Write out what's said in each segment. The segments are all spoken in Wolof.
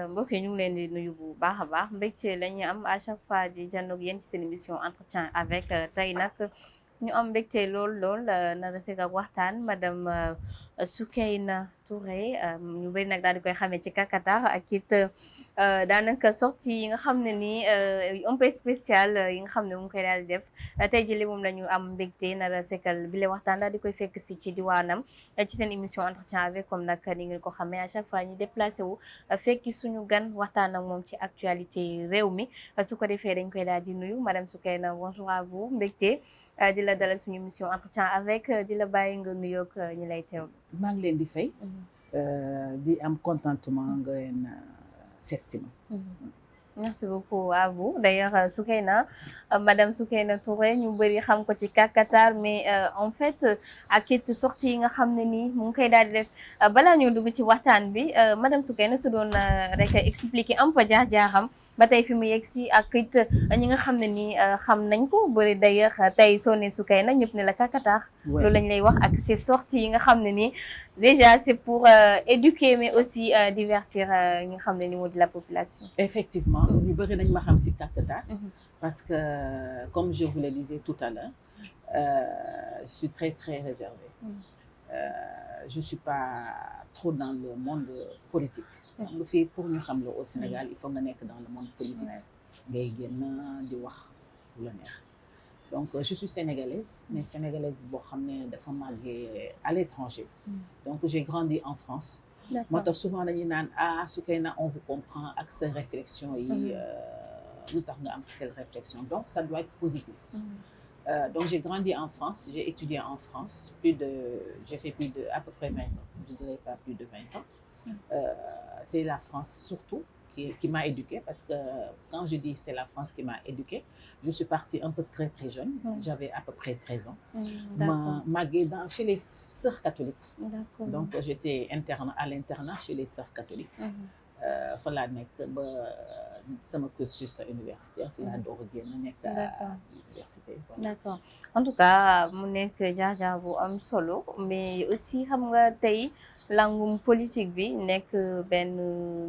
mbokk yi ñu ngi leen di nuyu bu baax a baax mbégte la ñuy am à chaque fois di jànnoog yéen ci seen émission entretien avec tey nag ñu am mbégte lool nara sek ak waxtaan madame Soukeyna Touré ñu bëri nag daal di koy xamee ci Kakatar ak it daanaka sortie yi nga xam ne nii un peu spécial yi nga xam ne mu ngi koy daal di def tey jii moom la ñu am mbégte nara sekal bi le waxtaan daal di koy fekk si ci diwaanam ci seen émission entretien avec comme nag ni ngeen ko xamee à chaque fois ñu déplacé wu fekki suñu gan waxtaan ak moom ci actualité réew mi su ko defee dañ koy daal di nuyu madame Soukeyna bonjour à vous mbégte di la dalal suñu émission entretien avec di la bàyyi nga nuyoog ñi lay teewlu. maa ngi leen di fay. di am contentement nga leen seet si ma. Merci beaucoup à vous d'ailleurs Soukeyna madame Soukeyna Touré ñu bëri xam ko ci Kakatar mais en fait ak it sortie yi nga xam ne nii mu ngi koy daal di def balaa ñu dugg ci waxtaan bi madame Soukeyna su doon rek expliquer un peu jaar-jaaram ba tey fi mu yegg si ak it ñi nga xam ne nii xam nañ ko bëri d'ailleurs tey soo ne Soukeyna ñëpp ne la Kakatar loolu lañ lay wax ak ces sorties yi nga xam ne nii déjà c'est pour éduquer mais aussi divertir ñi nga xam ne ni moo di la population. Effectivement ñu bëri nañ ma xam si Kakatar parce que comme je vous le disais tout à l'heure je suis très réservée. Je suis pas trop dans le monde politique. nga fii pour ñu xam la au Sénégal il faut nga nekk dans le monde politique. ngay génn di wax lu la neex. Donc je suis sénégalaise mais sénégalaise boo xam ne dafa màggee à l'étranger. Donc j'ai grandi en France. moo tax souvent dañuy naan Soukeyna on vous comprend ak sa réflexion yi lu tax nga am telle réflexion donc ça doit être positif. Donc j'ai grandi en France, j'ai étudié en France, j'ai fait plus de à peu près 20 ans, je dirais pas plus de 20 ans. C'est la France surtout qui m'a éduquée parce que quand je dis c'est la France qui m'a éduquée, je suis partie un peu très jeune, j'avais à peu près 13 ans. Màggee chez les sœurs catholiques. Donc j'étais interne à l'internat chez les sœurs catholiques. Fa laa nekk ba sama cursus universitaire si laa door a génn nekk à l'université. D'accord en tout cas mu nekk jaar-jaar bu am solo mais aussi xam nga tey langum politique bi nekk benn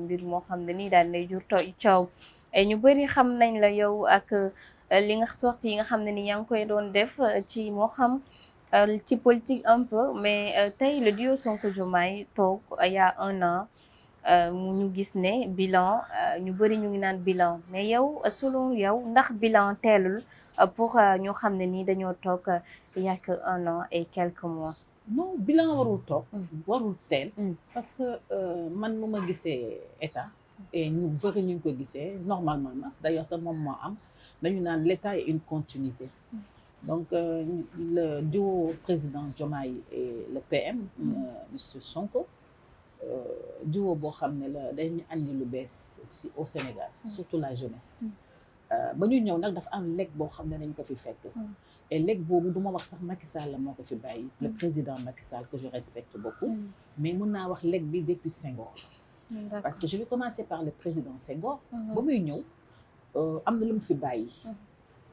mbir moo xam ne nii daal lay jur coow ñu bëri xam nañ la yow ak li nga sorti yi nga xam ne ni yaa ngi koy doon def ci moo xam ci politique un peu mais tey le duo Sonko Diomaye toog il y a un an ñu gis ne bilan ñu bëri ñu ngi naan bilan mais yow selon yow ndax bilan teelul pour ñu xam ne nii dañoo toog il y a que un an et quelques mois. Non bilan warul toog. warul teel. parce que man nu ma gisee état. et ñu bëri ñu ngi ko gisee normalement d'ailleurs sax moom moo am dañu naan l'état est une continuité. Donc le duo président Diomaye et le PM. monsieur Sonko. duo boo xam ne la dañu andi lu bees si au Sénégal surtout la jeunesse ba ñu ñëw nag dafa am lekk boo xam ne dañ ko fi fekk et lekk boobu du ma wax sax Macky Sall la moo ko fi bàyyi le président Macky Sall que je respecte beaucoup mais mën naa wax lekk bi depuis Senghor parce que je vais commencer par le président Senghor ba muy ñëw am na lu mu fi bàyyi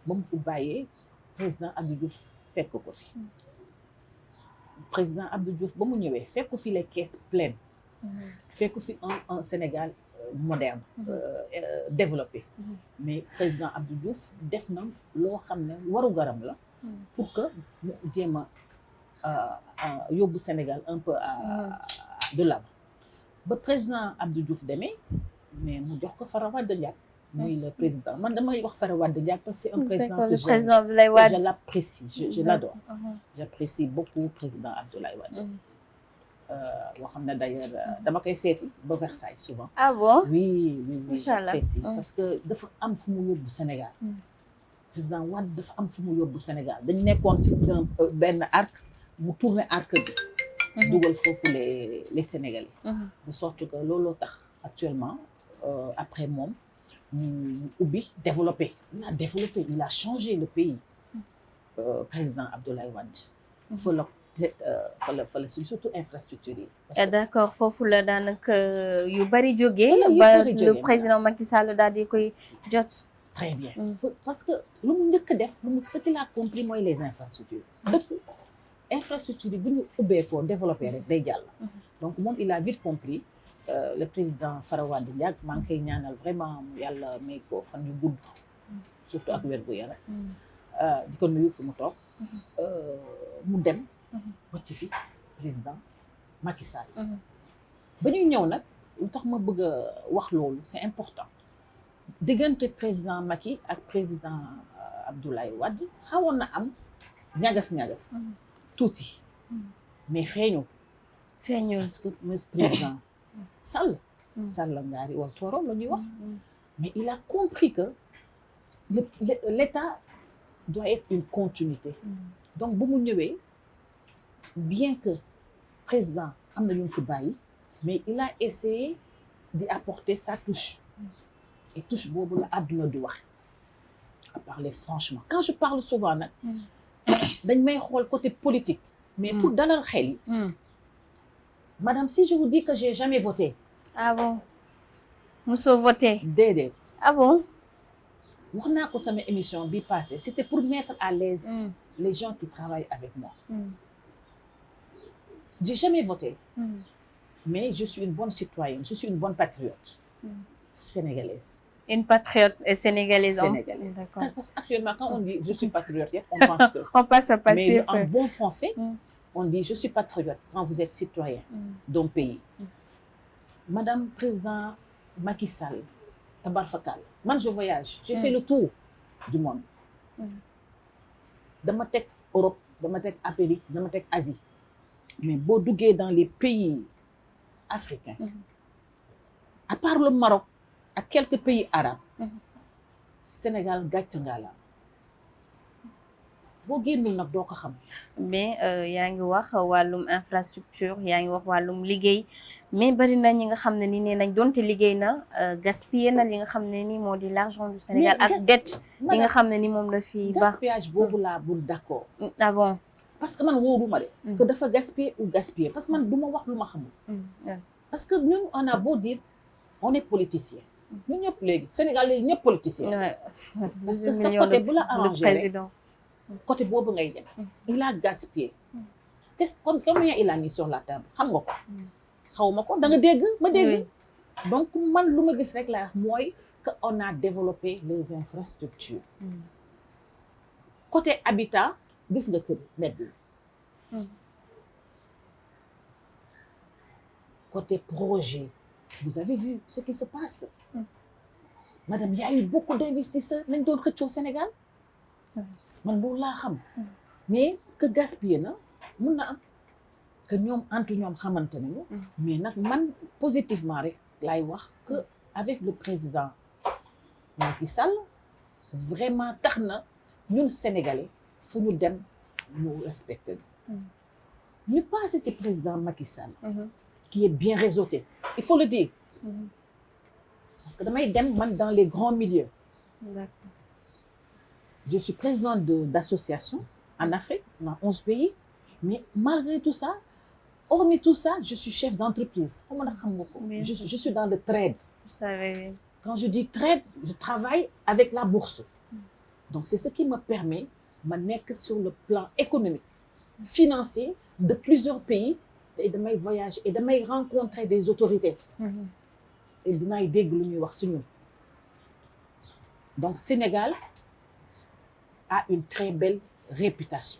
ba mu fi bàyyee président Abdou Diouf fekk ko fi président Abdou Diouf ba mu ñëwee fekk fi les caisses pleines fekk fi un Sénégal moderne développé mais président Abdou Diouf def na loo xam ne waru garam la pour que mu jéem a yóbbu Sénégal un peu de l'avant ba président Abdou Diouf demee mais mu jox ko Fara Wade Ndiaye muy le président man damay wax Fara Wade Ndiaye parce que c'est un président que je l'apprécie je l'adore j'apprécie beaucoup président Abdoulaye Wade boo xam ne d'ailleurs dama koy seeti ba Versailles souvent. Ah bon? Oui, Inch'Allah. Précis. Parce que dafa am fu mu yóbbu Sénégal. président Wade dafa am fu mu yóbbu Sénégal dañu nekkoon si benn arc mu tourné arc bi. dugal foofu les Sénégalais. de sorte que looloo tax actuellement après moom mu ubbi développé. Il a changé le pays. président Abdoulaye Wade. fala surtout infrastructure yi. D'accord foofu la daanaka yu bari jógee ba le président Macky Sall daal di koy jot. très bien. Parce que lu mu njëkk a def ce qu'il a compris mooy les infrastructures. dëkk infrastructure yi bu ñu ubbee ko développé rek day jàll. donc moom il a vite compris. Le président Farawade Ndiaye maa ngi koy ñaanal vraiment yàlla may ko fan yu gudd. surtout ak wér gu yaram. di ko nuyu fu mu toog. mu dem. wàcc fi président Macky Sall. ba ñuy ñëw nag lu tax ma bëgg a wax loolu c'est important. diggante président Macky ak président Abdoulaye Wade xawoon na am ñagas-ñagas. tuuti. mais feeñu. parce que président Sall. Sall ngaari wala Toro la ñuy wax. mais il a compris que l'État doit être une continuité. donc bu mu ñëwee bien que président am na ñu fi bàyyi mais il a essayé d'y apporter sa touche. et touche boobu la àdduna di wax. à parler franchement quand je parle souvent nag. dañ may xool côté politique. mais pour dalal xel yi. Madame, si je vous dis que j'ai jamais voté. Ah bon? Mosoo voté? Déedéet. Ah bon? wax naa ko sama émission bi passée c'était pour mettre à l'aise les gens qui travaillent avec moi. J'ai jamais voté. Mais je suis une bonne citoyenne, je suis une bonne patriote. Sénégalaise. Une patriote sénégalaise. Sénégalaise. D'accord. Parce qu'actuellement, quand on dit je suis patriote, on pense que... on passe à passer. Mais en bon français, on dit je suis patriote quand vous êtes citoyen d'un pays. Madame Président Macky Sall, tabar fakal. Man je voyage, j'ai fait le tour du monde. Dama teg Europe, dama teg Amérique, dama teg Asie. Mais boo duggee dans les pays africains, à part le Maroc ak quelques pays arabes, Sénégal gàcce ngala. boo génnul nag doo ko xam. mais yaa ngi wax wàllum infrastructure yaa ngi wax wàllum liggéey mais bari na ñi nga xam ne ni nee nañ donte liggéey na gaspillé na li nga xam ne ni moo di l'argent du Sénégal ak dette yi nga xam ne ni moom la fi baax. gaspillage boobu laa bul d'accord. Ah bon. parce que man wóoruma de. que dafa gaspiller ou gaspiller parce que man du ma wax lu ma xamul. parce que ñun on a beau dire on est politicien. ñun ñëpp léegi Sénégal léegi ñëpp politicien. parce que sa côté bu la arrangé rek côté boobu ngay dem. il a gaspillé. qu'est-ce combien il a mis sur la table xam nga ko. xaw ma ko da nga dégg ma dégg. donc man lu ma gis rek laa wax mooy que on a développé les infrastructures. côté habitat gis nga kër mbedd yi. côté projet vous avez vu ce qui se passe. madame il y a eu beaucoup d'investisseurs nañ doon xëccoo Sénégal. man loolu laa xam. mais que gaspiller na mun na am que ñoom entre ñoom xamante nañu. mais nag man positivement rek laay wax que avec le président Macky Sall vraiment tax na ñun Sénégalais fu ñu dem ñu respecté ñu passé ci président Macky Sall. qui est bien réseauté il faut le dire. parce que damay dem man dans les grands milieux. D'accord. Je suis présidente d'associations en Afrique, dans 11 pays, mais malgré tout ça, hormis tout ça, je suis chef d'entreprise. Je suis dans le trade. Vous savez. Quand je dis trade, je travaille avec la bourse. Donc c'est ce qui me permet de mettre sur le plan économique, financier de plusieurs pays et de mes voyages et de mes rencontrer des autorités. Et de mes déglu wax suñu. Donc Sénégal a une très belle réputation.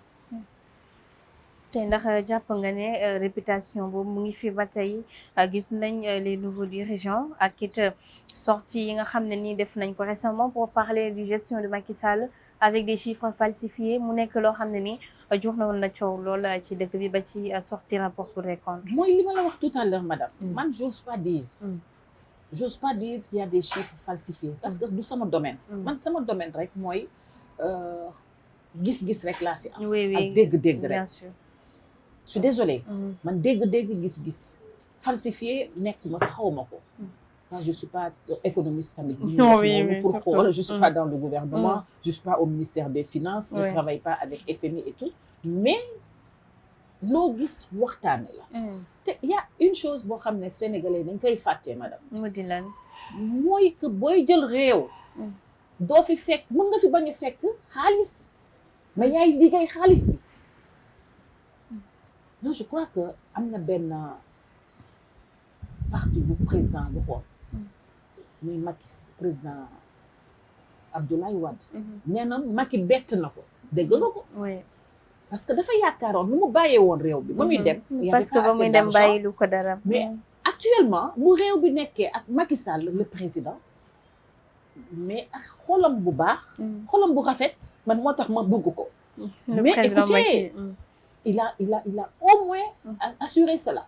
te ndax jàpp nga ne réputation boobu mu ngi fi ba tey gis nañ les nouveaux dirigeants ak it sorties yi nga xam ne nii def nañ ko récemment pour parler du gestion de Macky Sall avec des chiffres falsifiés mu nekk loo xam ne nii jox na woon na coow lool ci dëkk bi ba ci sortie rapport Cour des comptes. mooy li ma la wax tout à l'heure madame. man j'ose pas dire qu'il y a des chiffres falsifiés parce que du sama domaine. man sama domaine rek mooy gis-gis rek laa si am. ak dégg-dégg rek. bien sûr. je suis désolée. man dégg-dégg gis-gis falsifié nekk ma sax xaw ma ko. moi je suis pas économiste tamit. pour xool je suis pas dans le gouvernement. je suis pas au ministère des finances. je travaille pas avec FMI et tout. mais loo gis waxtaane la. te y a une chose boo xam ne sénégalais dañ koy fàtte madame. mu di lan. mooy que booy jël réew. doo fi fekk mën nga fi bañ a fekk xaalis mais yaay liggéey xaalis bi non je crois que am na benn parti bu président bu xool muy Macky président Abdoulaye Wade nee na Macky bett na ko dégg nga ko parce que dafa yaakaaroon lu mu bàyyee woon réew bi ba muy dem parce que ba muy dem bàyyi lu ko dara mais actuellement mu réew bi nekkee ak Macky Sall le président mais ak xolam bu baax xolam bu rafet man moo tax ma bëgg ko mais écoutez il a au moins assuré cela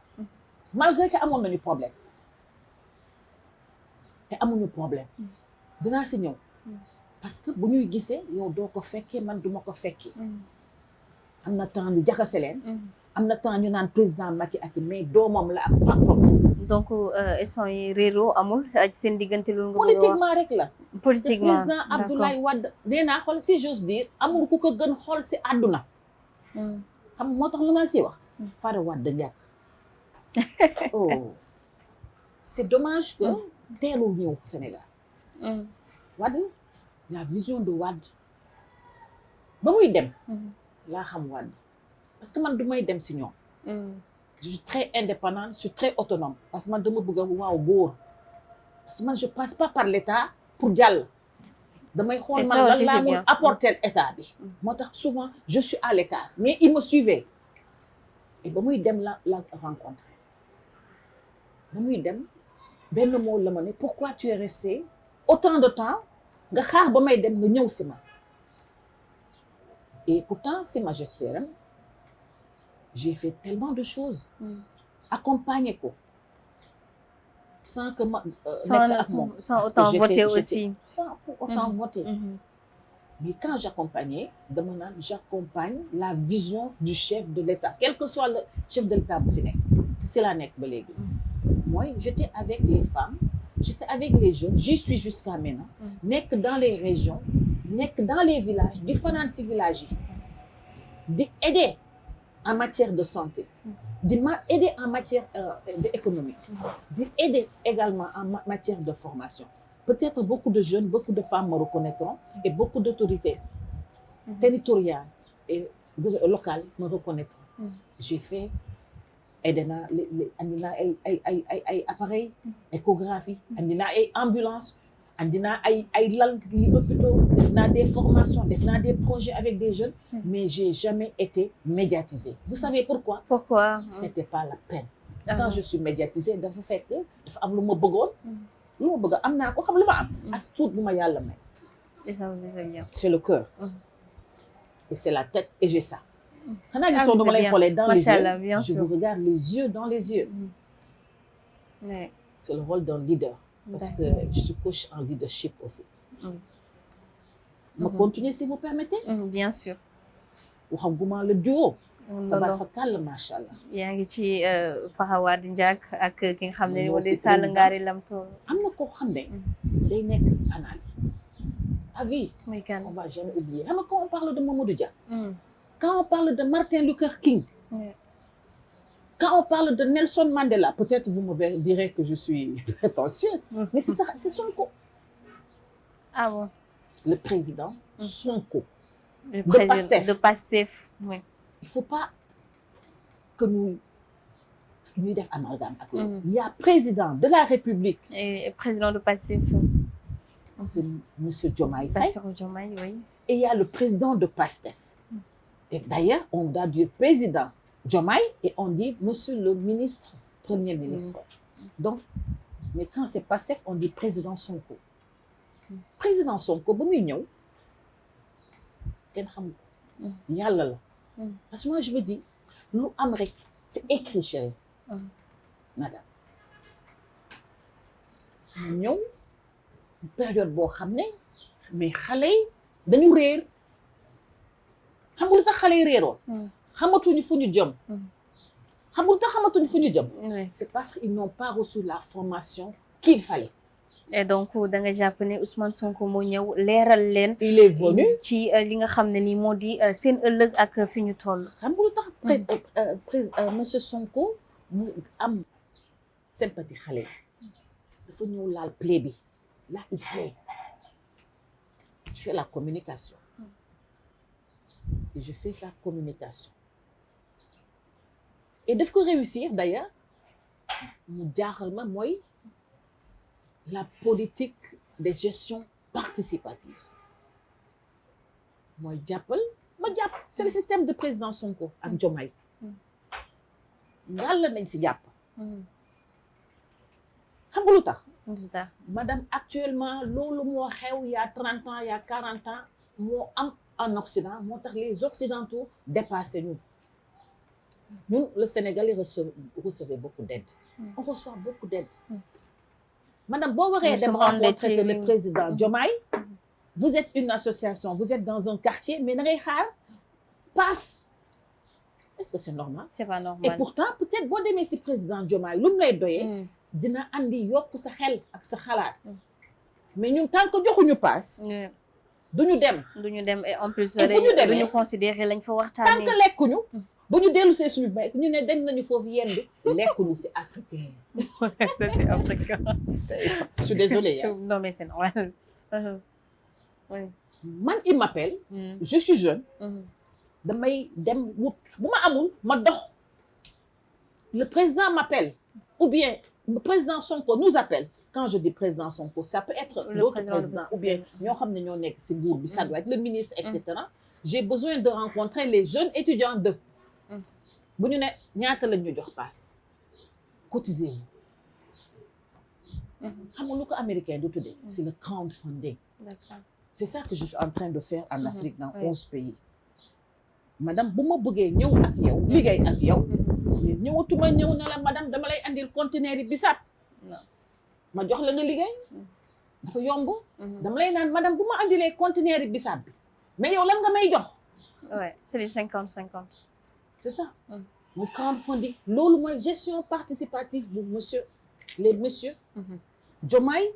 malgré que amoon nañu problème te amuñu problème dinaa si ñëw parce que bu ñuy gisee yow doo ko fekkee man duma ko fekkee am na temps ñu jaxase leen am na temps ñu naan président Macky ak mais doomam la ak papam donc instant yi réeroo amul seen diggante loolu nga politiquement rek la politiquement président Abdoulaye Wade nee naa xool si j'ose dire amul ku ko gën xool si àdduna xam moo tax lu ma si wax Fara Wade njàkk oh c'est dommage que teelul ñëw Sénégal Wade la vision de Wade ba muy dem laa xam Wade parce que man du may dem si ñoom je suis très indépendante je suis très autonome parce que man dama bëgg a waaw góor parce que man je passe pas par l'état pour jàll damay xool man lan laa mun apporter état bi moo tax souvent je suis à l'écart mais il me suivait et ba muy dem la rencontré ba muy dem benn mot la ma ne pourquoi tu es resté autant de temps nga xaar ba may dem nga ñëw si ma et pourtant si magistère j'ai fait tellement de choses accompagner ko sans que ma nekk ak moom sans autant voter aussi sans pour autant voter mais quand j'accompagnais dama naan j'accompagne la vision du chef de l'État quel que soit le chef de l'État bu fi nekk si laa nekk ba léegi mooy j'étais avec les femmes j'étais avec les jeunes j'y suis jusqu'à maintenant nekk dans les régions nekk dans les villages di fanaan si village yi di aider en matière de santé di aider en matière économique di aider également en matière de formation peut-être beaucoup de jeunes beaucoup de femmes me reconnaîtront et beaucoup d'autorités territoriales et locales me reconnaîtront j'ai fait aider naa andi naa ay appareils échographie andi naa ay ambulances andi naa ay lal li hôpitaux def naa des formations def naa des projets avec des jeunes mais j'ai jamais été médiatisée vous savez pourquoi c'était pas la peine quand je suis médiatisée dafa fekk dafa am lu ma bëggoon lu ma bëgg am naa ko xam lu ma am as tuut bu ma yàlla may c'est le cœur et c'est la tête et j'ai ça xanaa gisoon dama lay xoolee dans les yeux je vous regarde les yeux dans les yeux c'est le rôle d'un leader parce que je suis coach en leadership aussi ma continuer si vous permettez bien sûr waxaguma le duo tabarfakal macha allah yaa ngi ci Fara Wade Ndiack ak ki nga xam ne moo di Sall Ngari Lamtooro am na koo xam ne day nekk si analyse à vie on va jamais oublier xam nga quand on parle de Mamadou Dia quand on parle de Martin Luther King quand on parle de Nelson Mandela peut-être vous me direz que je suis prétentieuse mais c'est ça c'est Sonko ah bon le président Sonko le président de Pastef oui il faut pas que ñuy def amalgame ak loolu il y a président de la République et président de Pastef c'est monsieur Diomaye Faye Bassirou Diomaye oui et il y a le président de Pastef et d'ailleurs on doit dire président Diomaye et on dit monsieur le ministre premier ministre donc mais quand c'est Pastef on dit président Sonko président Sonko ba muy ñëw kenn xam ko yàlla la parce que moi je me dis lu am rek c'est écrit chérie madame ñu ñëw période boo xam ne mais xale yi dañu réer xam nga lu tax xale yi réeroon xamatuñu fu ñu jëm xam nga lu tax xamatuñu fu ñu jëm c'est parce qu'ils n'ont pas reçu la formation qu'il fallait et donc da nga jàpp ne Ousmane Sonko moo ñëw leeral leen il est venu ci li nga xam ne nii moo di seen ëllëg ak fi ñu toll xam nga lu tax monsieur Sonko mu am sympathie xale dafa ñëw laal plaie bi là il fallait je fais la communication. Et je fais sa communication. Et daf ko réussir d'ailleurs mu jaaxal ma mooy la politique de gestion participative mooy jàppal ma jàpp c'est le système de président Sonko ak Diomaye ngàll nañ si jàpp xam nga lu tax madame actuellement loolu moo xew il y a 30 ans il y a 40 ans moo am en Occident moo tax les Occidentaux dépassé ñu ñun le Sénégalais recevait beaucoup d'aide on reçoit beaucoup d'aide madame boo waree dem rencontrer le président Diomaye vous êtes une association vous êtes dans un quartier mais da ngay xaar passe est-ce que c'est normal c'est pas normal et pourtant peut-être boo demee si président Diomaye lu mu lay doyee dina andi yokk sa xel ak sa xalaat mais ñun tant que joxuñu passe duñu dem et en plus duñu considérer lañ fa waxtaanee tant que lekkuñu bu ñu dellu see suñu bay ñu ne dem nañu foofu yendu lekkuñu c'est africain c'est africain je suis désolée non mais c'est normal oui man il m'appelle je suis jeune damay dem wut bu ma amul ma dox le président m'appelle ou bien le président Sonko nous appelle quand je dis président Sonko ça peut être d'autres présidents ou bien ñoo xam ne ñoo nekk si nguur bi ça doit être le ministre etc j'ai besoin de rencontrer les jeunes étudiants de bu ñu ne ñaata lañ ñu jox passe cotisez-vous xam nga lu ko américain du tuddee c'est le crowdfunding d'accord c'est ça que je suis en train de faire en Afrique dans 11 pays madame bu ma bëggee ñëw ak yow liggéey ak yow ñëwatuma ñëw na la madame dama lay andil conteneur yi bisaab ma jox la nga liggéey dafa yomb dama lay naan madame bu ma andilee conteneur yi bisaab bi mais yow lan nga may jox ouais c'est les 50-50 c'est ça mu crowdfunding loolu mooy gestion participative bu les messieurs Diomaye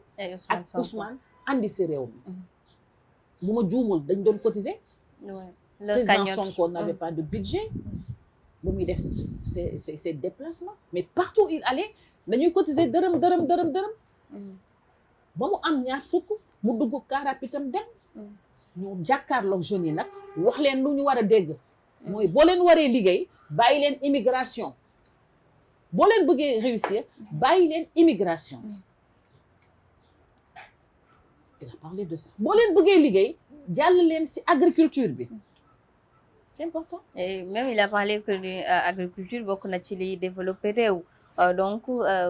ak Ousmane andi si réew mi bu ma juumul dañ doon cotiser président Sonko n'avait pas de budget bu muy def ses déplacements mais partout il allait dañuy cotiser dërëm ba mu am ñaar fukk mu dugg car rapide am dem ñu jàkkaarloog jeunes yi nag wax leen lu ñu war a dégg mooy boo leen waree liggéey bàyyi leen immigration boo leen bëggee réussir bàyyi leen immigration il a parlé de ça boo leen bëggee liggéey jàll leen si agriculture bi c'est important. Et même il a parlé que l'agriculture bokk na ci liy développé réew donc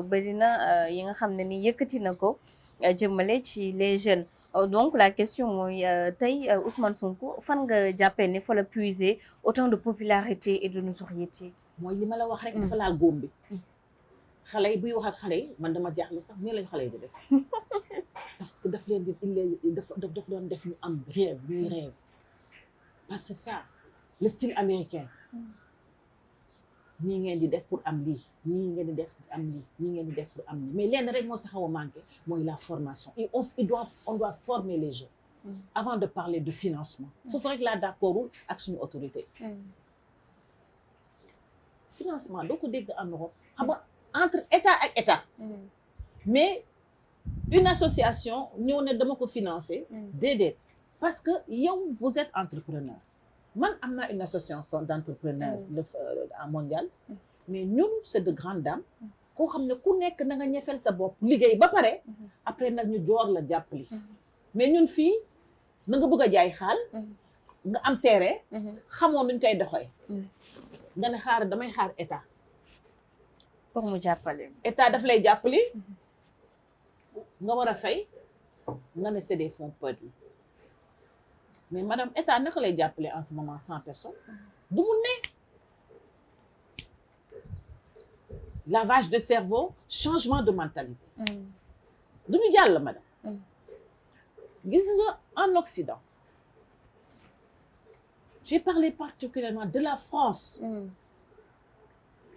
bëri na yi nga xam ne ni yëkkati na ko jëmale ci les jeunes donc la question mooy tey Ousmane Sonko fan nga jàppee ne fa la puiser autant de popularité et de notoriété. mooy li ma la wax rek dafa laal góom bi xale yi buy wax ak xale yi man dama jaaxle sax nii lañ xale yi di def parce que daf leen di daf doon def ñu am rêve ñuy rêve parce que ça le style américain nii ngeen di def pour am lii nii ngeen di def pour am lii nii ngeen di def pour am lii mais lenn rek moo sa xaw a manqué mooy la formation on doit former les jeunes avant de parler de financement foofu rek laa d'accordul ak suñu autorité financement doo ko dégg en Europe xam nga entre état ak état mais une association ñëw ne dama ko financer déedéet parce que yow vous êtes entrepreneur man am naa une association d'entrepreneurs mondial mais ñun c'est de grandes dames koo xam ne ku nekk na nga ñefel sa bopp liggéey ba pare après nag ñu joor la jàppali mais ñun fii na nga bëgg a jaay xaal nga am terrain xamoon nuñ koy doxee nga ne xaar damay xaar état pour mu jàppale état daf lay jàppali nga war a fay nga ne c'est des fonds perdus mais madame état naka lay jàppale en ce moment 100 personnes du mu ne lavage de cerveau changement de mentalité du ñu jàll madame gis nga en Occident j'ai parlé particulièrement de la France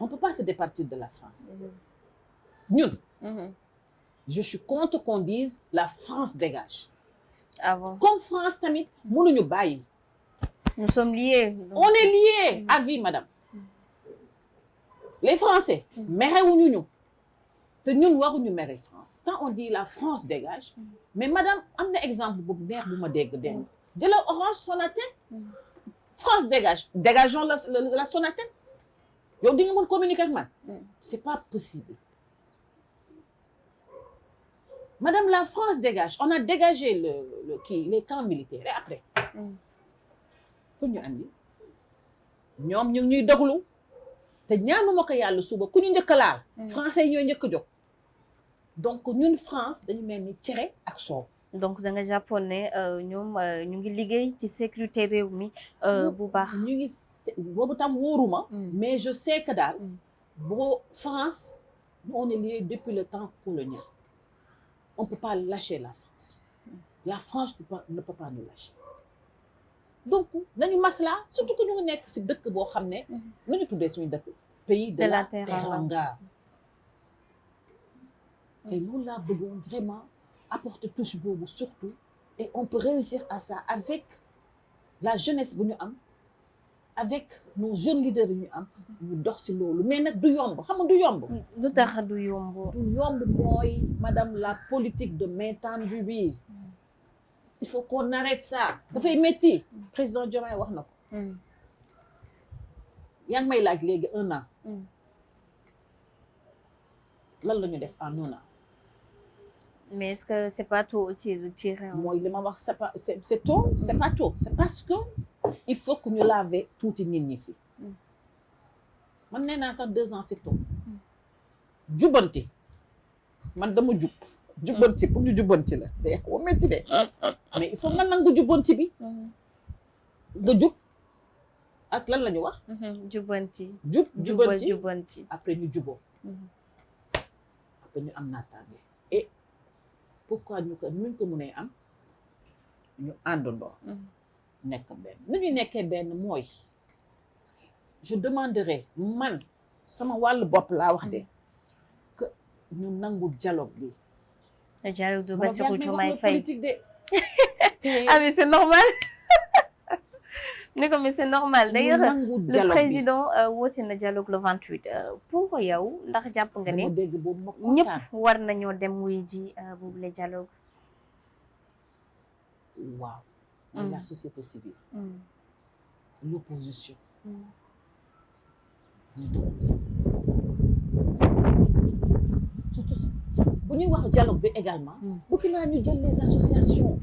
on peut pas se départir de la France ñun je suis contre qu'on dise la France dégage ah bon comme France tamit mënuñu bàyyi nous sommes liés on est liés à vie madame les Français merewuñu ñu te ñun waruñu mere France quand on dit la France dégage mais madame am na exemple bu neex bu ma dégg jëlal Orange Sonatel France dégage dégageons la Sonatel yow di nga mën communiquer ak man c'est pas possible madame la France dégage on a dégagé les camps militaires et après fu ñu andi ñoom ñu ngi ñuy doglu te ñaanuma ko yàlla suba ku ñu njëkk a laal français yi ñoo njëkk a jóg donc ñun France dañu mel ni cere ak soow donc da nga jàppoon ne ñoom ñu ngi liggéey ci sécurité réew mi bu baax ñu ngi boobu tam wóoruma mais je sais que daal boo France on est lié depuis le temps colonial on peut pas lâcher la France ne peut pas nous lâcher donc nañu masla surtout que ñu ngi nekk si dëkk boo xam ne nu ñu tuddee suñu dëkk pays de la teranga et loolu laa bëggoon vraiment apporter touche boobu surtout et on peut réussir à ça avec la jeunesse bu ñu am avec nos jeunes leaders yi ñu am ñu dox si loolu mais nag du yomb xam nga du yomb lu tax du yomb mooy madame la politique de main tendue bi il faut qu'on arrête ça dafay métti président Diomaye wax na ko yaa ngi may laaj léegi 1 an lan la ñu def en 1 an mais est-ce que c'est pas tôt aussi de tirer mooy li ma wax c'est tôt c'est pas tôt c'est parce que il faut que ñu laver tuuti nit ñi fi man nee naa sax 2 ans c'est tôt jubbanti man dama jubbanti pour ñu jubbanti la day xaw a métti de mais il faut nga nangu jubbanti bi nga jub ak lan la ñu wax jubbanti jubbanti après ñu juboo après ñu am naataange et pourquoi ñu ko mënee am ñu àndandoo nekk benn nu ñu nekkee benn mooy je demanderai man sama wàllu bopp laa wax de que ñu nangu dialogue bi dialogue de Bassirou Diomaye Faye politique de ah mais c'est normal ne ko mais c'est normal d'ailleurs le président woote na dialogue le 28 pour yow ndax jàpp nga ne ñëpp war nañoo dem wuy ji boobu le dialogue waaw la société civile l'opposition surtout bu ñuy wax dialogue bi également bëgg naa ñu jël les associations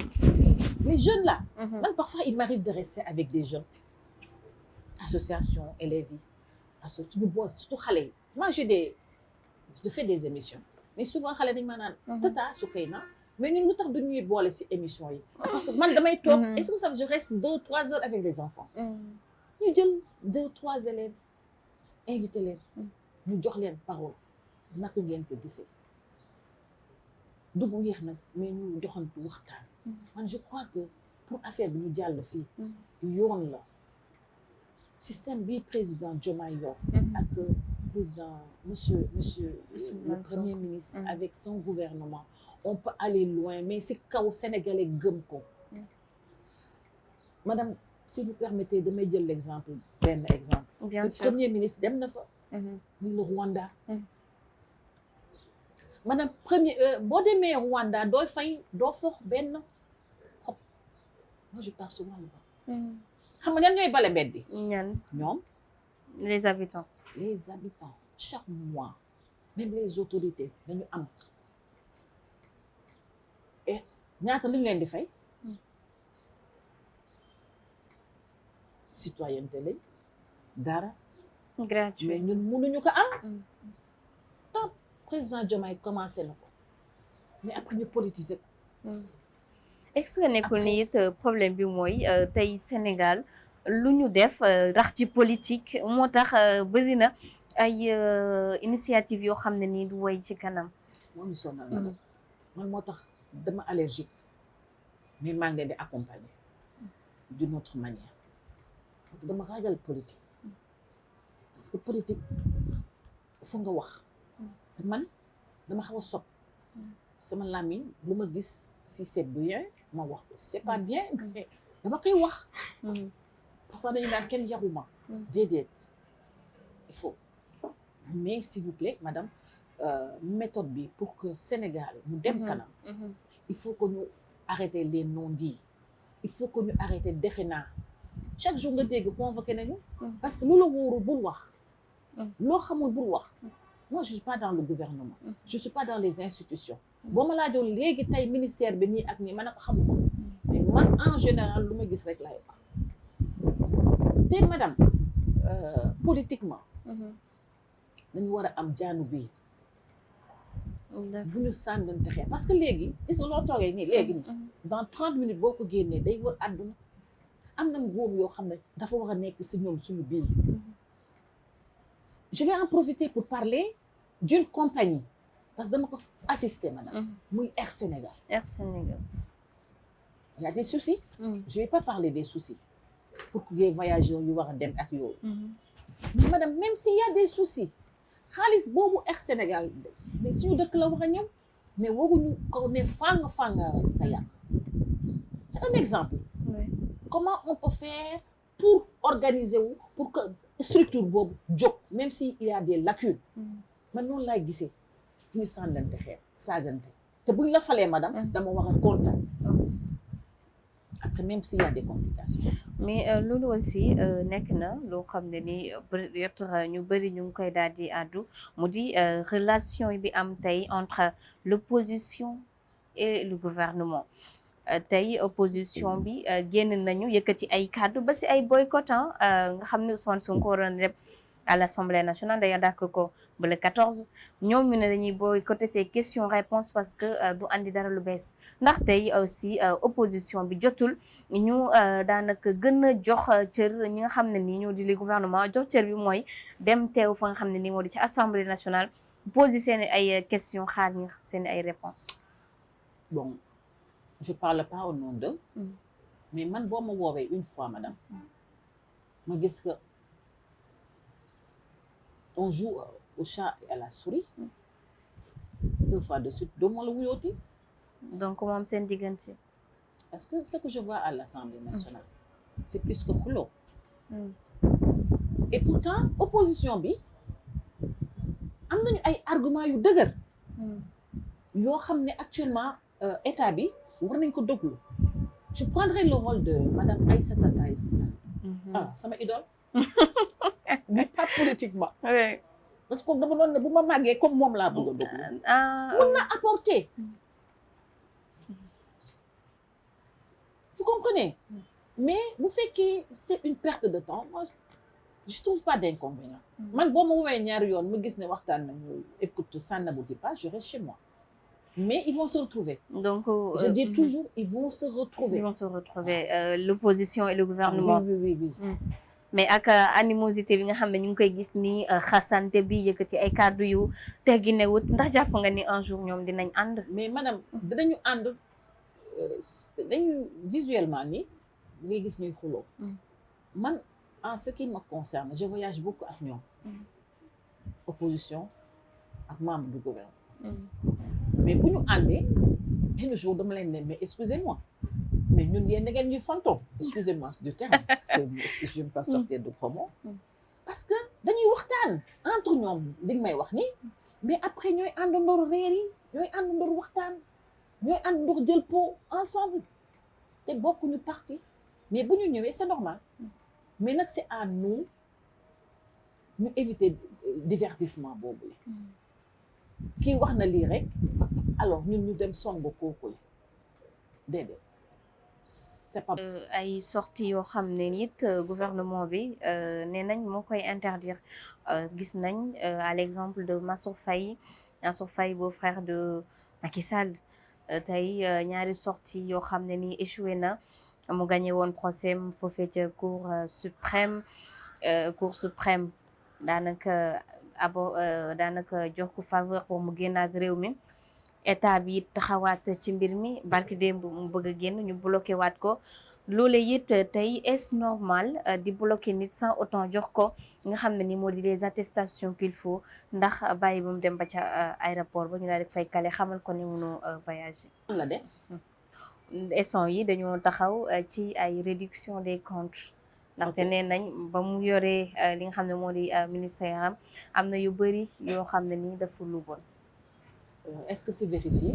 les jeunes là man parfois il m'arrive de rester avec des jeunes associations élèves yi suñu boos surtout xale yi moi je fais des émissions mais souvent xale dañu ma naan tata Soukeyna mais ñun lu tax du ñuy boole si émission yi parce que man damay toog est-ce que vous savez je reste 2-3 heures avec les enfants ñu jël 2-3 élèves invité leen ñu jox leen parole naka ngeen ko gisee du bu yéex nag mais ñu doxantu waxtaan man je crois que pour affaire bi ñu jàll fii yoon la système bi président Diomaye yor ak président monsieur le premier ministre avec son gouvernement on peut aller loin mais si kaw sénégalais gëm ko madame si vous permettez damay jël l'exemple benn exemple bien sûr premier ministre dem na fa muy le Rwanda madame boo demee Rwanda doo fay doo fox benn xob moi je pars souvent là-bas xam nga ñan ñooy bale mbedd bi ñoom les habitants chaque mois même les autorités dañu am et ñaata li ñu leen di fay citoyenneté lañ dara gratuit mais ñun mënuñu ko am donc président Diomaye commencé na ko mais après ñu politiser ko est-ce que nekkul ni it problème bi mooy tey Sénégal lu ñu def rax ci politique moo tax bëri na ay initiative yoo xam ne nii du way ci kanam moo ñu sonal na man moo tax dama allergique mais maa ngi leen di accompagner d'une autre manière dama ragal politique parce que politique fu nga wax te man dama xaw a sob sama làmmiñ lu ma gis si c'est bien ma wax ko si c'est pas bien mais dama koy wax parfois dañu naan kenn yaruma déedéet il faut mais s'il vous plaît madame méthode bi pour que Sénégal mu dem kanam il faut que ñu arrêter les non-dits il faut que ñu arrêter defe naa chaque jour nga dégg convoqué nañu parce que lu la wóorul bul wax loo xamul bul wax moi je suis pas dans le gouvernement je suis pas dans les institutions boo ma laajoon léegi tey ministère bi nii ak nii man a ko xamu ko mais man en général lu ma gis rek laay wax te madame politiquement dañu war a am jaanu bii bu ñu sànnante xeex parce que léegi gis nga loo toogee nii léegi nii dans 30 minutes boo ko génnee day wër àdduna am na góom yoo xam ne dafa war a nekk si ñoom suñu biir je vais en profiter pour parler d'une compagnie parce que dama ko assister madame muy Air Sénégal Air Sénégal il y a des soucis je vais pas parler des soucis pour que les voyageurs yu war a dem ak yooyu mais madame même s'il y a des soucis xaalis boobu Air Sénégal mais suñu dëkk la war a ñëw mais waruñu ko ne fanga ka yàq c'est un exemple comment on peut faire pour organiser wu pour que structure boobu jóg même si il y a des lacunes man noonu laay gisee ñu sànnante xeer saagante te buñ la falee madame dama war a kontaan après même s'il y a des complications mais loolu aussi nekk na loo xam ne ni peut-être ñu bëri ñu ngi koy daal di àddu mu di relation bi am tey entre l'opposition et le gouvernement tey opposition bi génn nañu yëkkati ay kàddu ba si ay boycott nga xam ne Ousmane Sonko waroon dem à l'Assemblée nationale d'ailleurs dàkk ko ba le 14 ñoom ñu ne dañuy boycotter ces questions-réponses parce que du andi dara lu bees ndax tey aussi opposition bi jotul ñu daanaka gën a jox cër ñi nga xam ne nii ñoo di li gouvernement jox cër bi mooy dem teew fa nga xam ne nii moo di ci Assemblée nationale poser seen ay questions xaar ñi seen ay réponses. Bon, je parle pas au nom d'eux mais man boo ma woowee une fois madame ma gis que on joue au chat et à la souris 2 fois de suite doo ma la wuyooti donc moom seen diggante. parce que ce que je vois à l'Assemblée nationale c'est plus que xuloo et pourtant opposition bi am nañu ay arguments yu dëgër yoo xam ne actuellement état bi war nañ ko déglu je prendrai le rôle de madame Aïssata Tall Sall sama idole mais pas politiquement parce que dama doon ne bu ma màggee comme moom laa bëgg a déglu mun na apporter vous comprenez mais bu fekkee c'est une perte de temps moi je trouve pas d'inconvénient man boo ma woowee ñaari yoon ma gis ne waxtaan nañu écoute ça n'aboutit pas je reste chez moi mais ils vont se retrouver donc je dis toujours ils vont se retrouver l'opposition et le gouvernement oui. mais ak animosité bi nga xam ne ñu ngi koy gis ni xasante bi yëkkati ay kàddu yu tegginewut ndax jàpp nga ni un jour ñoom dinañ ànd mais madame dinañu ànd dañu visuellement ni ngay gis ñuy xuloo man en ce qui me concerne je voyage beaucoup ak ñoom opposition ak membre du gouvernement mais bu ñu àndee benn jour dama leen ne mais excusez-moi mais ñun yéen da ngeen ñuy fantôme excusez-moi du terme je ne vais pas sortir de promo parce que dañuy waxtaan entre ñoom li may wax ni mais après ñooy àndandoor reer yi ñooy àndandoor waxtaan ñooy àndandoor jël pot ensemble te bokkuñu parti mais bu ñu ñëwee c'est normal mais nag c'est à nous ñu éviter divertissement boobu la kii wax na lii rek alors ñun ñu dem song kooku la déedéet c'est pas ay sorties yoo xam ne it gouvernement bi nee nañ moo koy interdire gis nañ à l'exemple de Mansour Faye beau-frère de Macky Sall tey ñaari sorties yoo xam ne ni échoué na mu gagné woon procès mu foofee ca cour suprême daanaka jox ko faveur pour mu génnaat réew mi état bi taxawaat ci mbir mi barki démb mu bëgg a génn ñu bloqué waat ko loolee it tey est normal di bloqué nit sans autant jox ko nga xam ne ni moo di les attestations qu'il faut ndax bàyyi ba mu dem ba ca aéroport ba ñu daal di fay kale xamal ko ni mënu voyager. la def instant yi dañoo taxaw ci ay réduction des comptes ndaxte nee nañ ba mu yoree li nga xam ne moo di ministère am na yu bëri yoo xam ne nii dafa lu bon. Est-ce que c'est vérifié?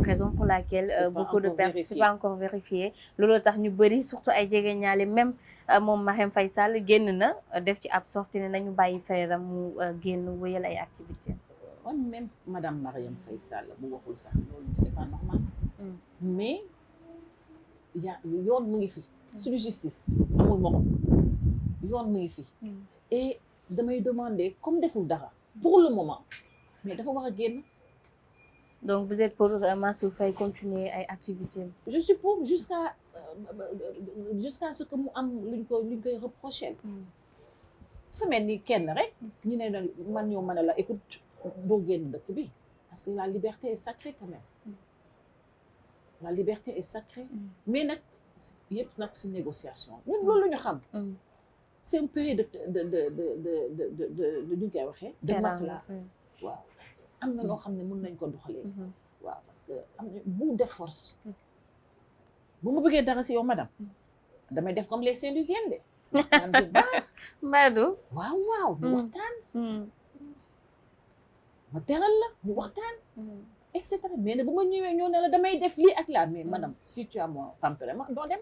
Raison pour laquelle beaucoup de personnes c'est vérifié. pas encore vérifié loolu tax ñu bëri surtout ay jegeñaale même moom Marème Faye Sall génn na def ci ab sortie ne nañu bàyyi frère am mu génn wéyal ay activités. On même madame Marième Faye Sall bu waxul sax loolu c'est pas normal. mais yoon mu ngi fi. suñu justice amul morom yoon mu ngi fi. et damay demander comme deful dara pour le moment mais dafa war a génn. Donc vous êtes pour Mansour Faye continuer ay activités. Je suis pour jusqu'à ce que mu am luñ koy reprocher. dafa mel ni kenn rek ñu ne man ñoo mën a la écoute doo génn dëkk bi parce que la liberté est sacrée quand même. La liberté est sacrée. mais nag yëpp nag si négociation ñun loolu la ñu xam. c'est un pays de ñu koy waxee. de masla waaw. am na loo xam ne mën nañ ko doxalee. waaw parce que am na bout de force. bu ma bëggee dara si yow madame. damay def comme les Saint-Louisiennes de. man bu baax. Madou. waaw ñu waxtaan. ma teral la ñu waxtaan. et cetera mais ne bu ma ñëwee ñoo ne la damay def lii ak laa mais madame si tu as mon tempérament doo dem.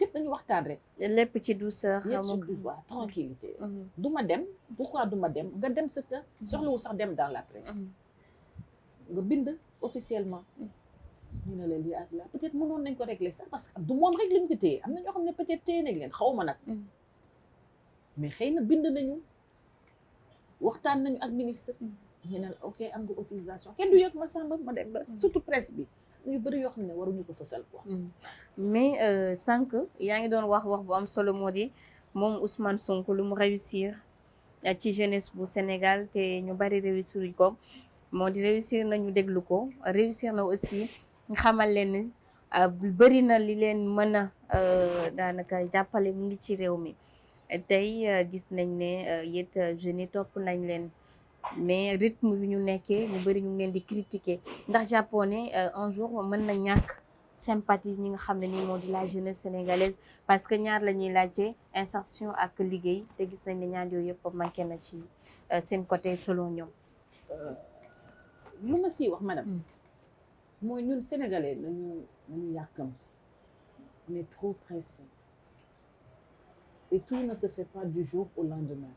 lépp dañu waxtaan rek. lépp ci douceur. lépp ci douceur tranquillité. du ma dem pourquoi du ma dem nga dem sa kër. soxlawul sax dem dans la presse. nga bind officiellement. ñu ne la lii ak laa peut-être mënoon nañ ko régler sax parce que du moom rek lañ ko téye am na ñoo xam ne peut-être téye nañ leen xaw ma nag. mais xëy na bind nañu waxtaan nañu ak ministre. ñu ne la ok am nga autorisation kenn du yëg ma sàmba ma dem ba surtout presse bi. ñu bëri yoo xam ne waruñu ko fësal quoi. mais sànq yaa ngi doon wax bu am solo moo di moom Ousmane Sonko lu mu réussir ci jeunesse bu Sénégal te ñu bari réussir ko moo di réussir nañu déglu ko réussir na aussi xamal leen ni bëri na li leen mën a daanaka jàppale mu ngi ci réew mi tey gis nañ ne yét jeunes yi topp nañ leen. mais rythme bi ñu nekkee ñu bëri ñu ngi leen di critiquer ndax jàppoo ne un jour mën na ñàkk sympathie ñi nga xam ne nii moo di la jeunesse sénégalaise parce que ñaar la ñuy laajte insertion ak liggéey te gis nañ ne ñaar yooyu yëpp manqué na ci seen côté selon ñoom. lu ma siy wax madame. mooy ñun sénégalais nañu yàkkamti on est trop pressé et tout ne se fait pas du jour au lendemain.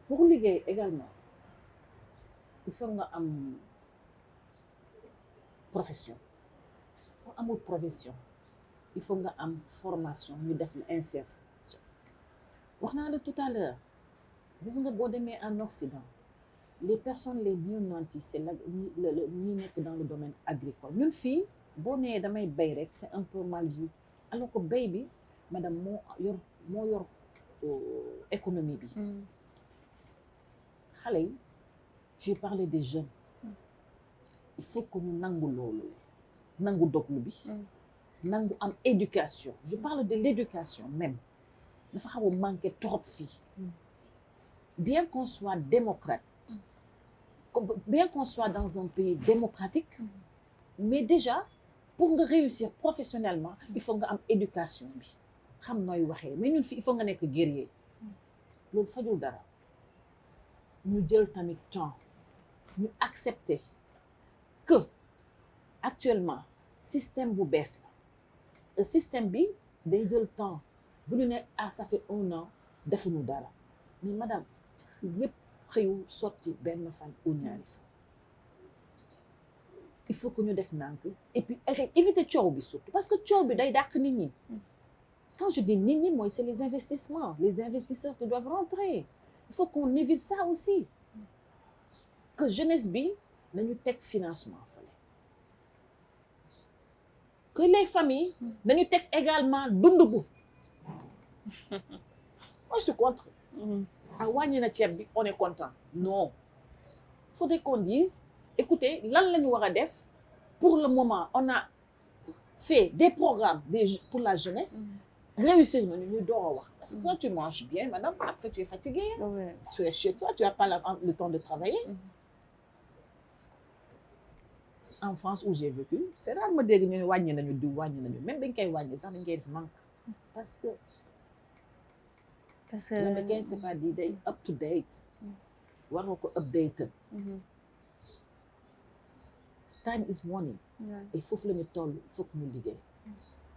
pour liggéey également il faut nga am profession pour amul profession il faut nga am formation ñu def la insertion wax naa la tout à l'heure gis nga boo demee en Occident les personnes les mieux nanties c'est ñi nekk dans le domaine agricole ñun fii boo nee damay bay rek c'est un peu mal vu alors que bay bi madame moo yor économie bi. xale yi j'ai parlé des jeunes il faut que ñu nangu loolu nangu doglu bi nangu am éducation je parle de l'éducation même dafa xaw a manqué trop fii bien qu'on soit démocrate bien qu'on soit dans un pays démocratique mais déjà pour nga réussir professionnellement il faut nga am éducation bi xam nooy waxee mais ñun fii il faut nga nekk guerrier loolu fajul dara ñu jël tamit temps ñu accepter que actuellement système bu bees la système bi day jël temps bu ñu ne ça fait 1 an defuñu dara mais madame ñëpp xëyu sotti benn fan ou ñaari fan il faut que ñu def nànk et puis éviter coow bi surtout parce que coow bi day dàq nit ñi quand je dis nit ñi mooy c'est les investissements les investisseurs qui doivent rentrer il faut qu'on évite ça aussi que jeunesse bi nañu teg financement fële que les familles nañu teg également dund bu moi je suis contre wàññi na ceeb bi on est content non il faudrait qu'on dise écoutez lan la ñu war a def pour le moment on a fait des programmes pour la jeunesse réussir nañu ñu door a wax parce que quand tu manges bien madame après tu es fatigué tu es chez toi tu n'as pas le temps de travailler en France où j'ai vécu c'est rare ma dégg ñu ne wàññi nañu diw wàññi nañu même dañ koy wàññi sax dañ koy def manque parce que parce que l'américain c'est pas dit day up to date war nga ko updated time is money et foofu la ñu toll il faut que ñu liggéey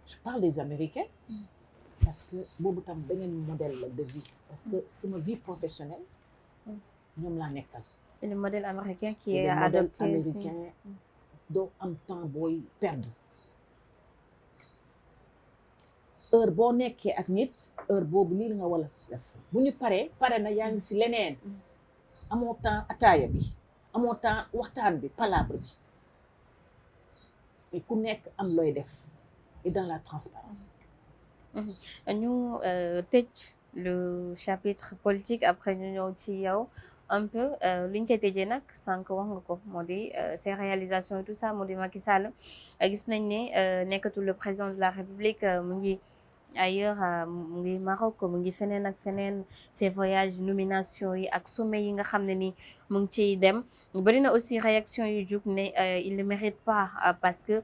je parle des Américains parce que boobu tam beneen modèle la de vie parce que sama vie professionnelle ñoom laa nekkal c'est le modèle américain qui c'est est le modèle adopté aussi. américain doo am temps booy perdre heure boo nekkee ak nit heure boobu lii la nga war a def bu ñu pare na yaa ngi si leneen amoo temps ataaya bi amoo temps waxtaan bi palabre bi mais ku nekk am looy def et dans la transparence ñu tëj le chapitre politique après ñu ñëw ci yow un peu li ñu koy tëjee nag sànq wax nga ko moo di ses réalisations et tout ça moo di Macky Sall gis nañ ne nekkatul le président de la République mu ngi ailleurs mu ngi Maroc mu ngi feneen ak feneen ses voyages nomination yi ak sommet yi nga xam ne ni mu ngi ciy dem bari na aussi réaction yu jug ne il ne mérite pas parce que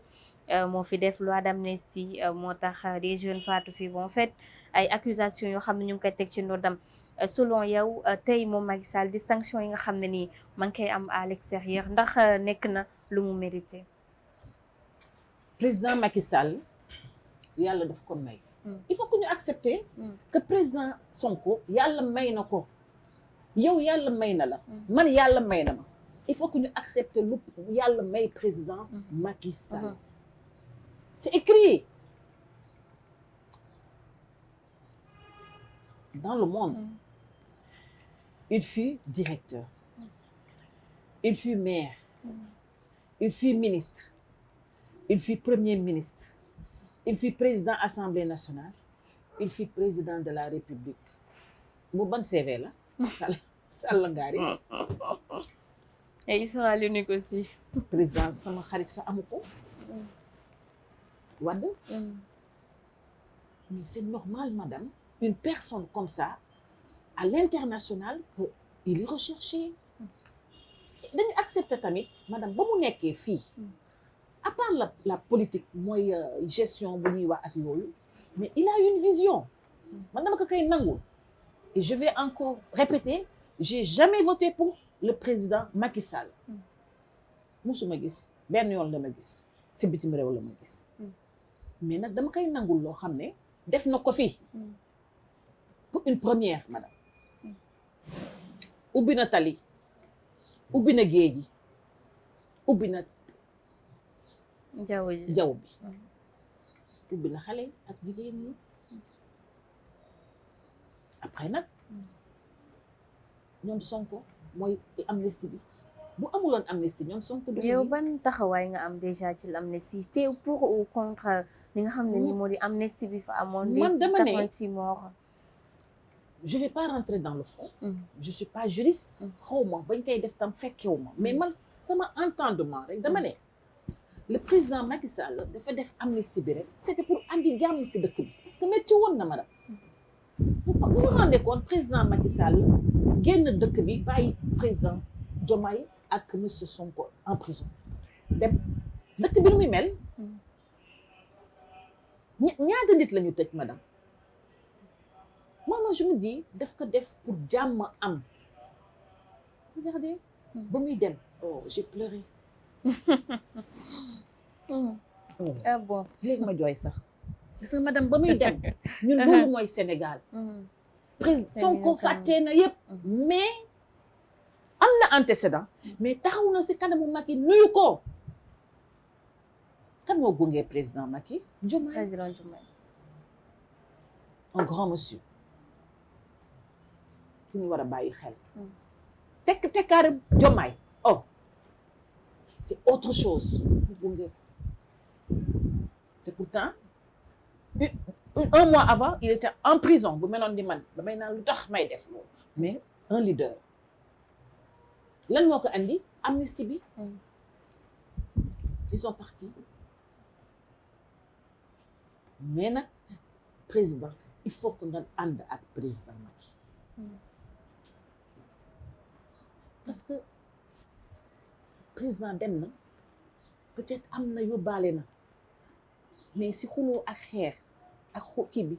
moo fi def loi d'amnistie moo tax des jeunes faatu fi bon en fait ay accusations yoo xam ne ñu ngi koy teg ci ndoddam selon yow tey moom Macky Sall distinction yi nga xam ne nii ma ngi koy am à l'extérieur ndax nekk na lu mu mérité. président Macky Sall yàlla daf ko may. il faut que ñu accepter que président Sonko yàlla may na ko yow yàlla may na la man yàlla may na ma il faut que ñu accepter lu yàlla may président Macky Sall c'est écrit dans le monde il fut directeur il fut maire il fut ministre il fut premier ministre il fut président Assemblée nationale il fut président de la République bu ban CV la Sall Ngari et il sera l'unique aussi président sama xarit sa amu ko Wade mais c'est normal madame une personne comme ça à l'international que il est recherché dañu accepter tamit madame ba mu nekkee fii à part la politique mooy gestion bu ñuy wax ak yooyu mais il a une vision man dama ko koy nangul et je vais encore répéter j'ai jamais voté pour le président Macky Sall musuma gis benn yoon la ma gis si bitim réew la ma gis mais nag dama koy nangul loo xam ne def na ko fi pour une première madame ubbi na tali ubbi na géej gi ubbi na jaww bi ubbi na xale ak jigéen ñi après nag ñoom Sonko mooy amnistie bi bu amuloon amnistie ñoom Sonko du yow ban taxawaay nga am déjà ci l'amnistie te pour ou contre li nga xam ne ni moo di amnistie bi fa amoon man dama ne 86 morts je vais pas rentrer dans le fond je suis pas juriste xaw ma bañ koy def tam fekkewu ma mais man sama entendement rek dama ne le président Macky Sall dafa def amnistie bi rek c'était pour andi jàmm si dëkk bi parce que métti woon na madame vous vous rendez compte président Macky Sall génn dëkk bi bàyyi président Diomaye ak monsieur Sonko en prison dem dëkk bi nu muy mel ñaata nit la ñu tëj madame moi je me dis daf ko def pour jàmm am regardez ba muy dem oh j'ai pleuré ah bon léegi ma jooy sax parce que madame ba muy dem ñun loolu mooy Sénégal président Sonko fàttee na yëpp mais am na antécédent mais taxaw na si kanamu Macky nuyu ko kan moo gunge président Macky Diomaye président Diomaye un grand monsieur fu ñu war a bàyyi xel tekkaari Diomaye oh c'est autre chose gunge ko te pourtant un mois avant il était en prison bu meloon di man damay naan lu tax may def loolu mais un leader lan moo ko andi amnistie bi ils sont partis mais nag président il faut que nga ànd ak président Macky parce que président dem na peut-être am na yóbbaale na mais si xuloo ak xeex ak kii bi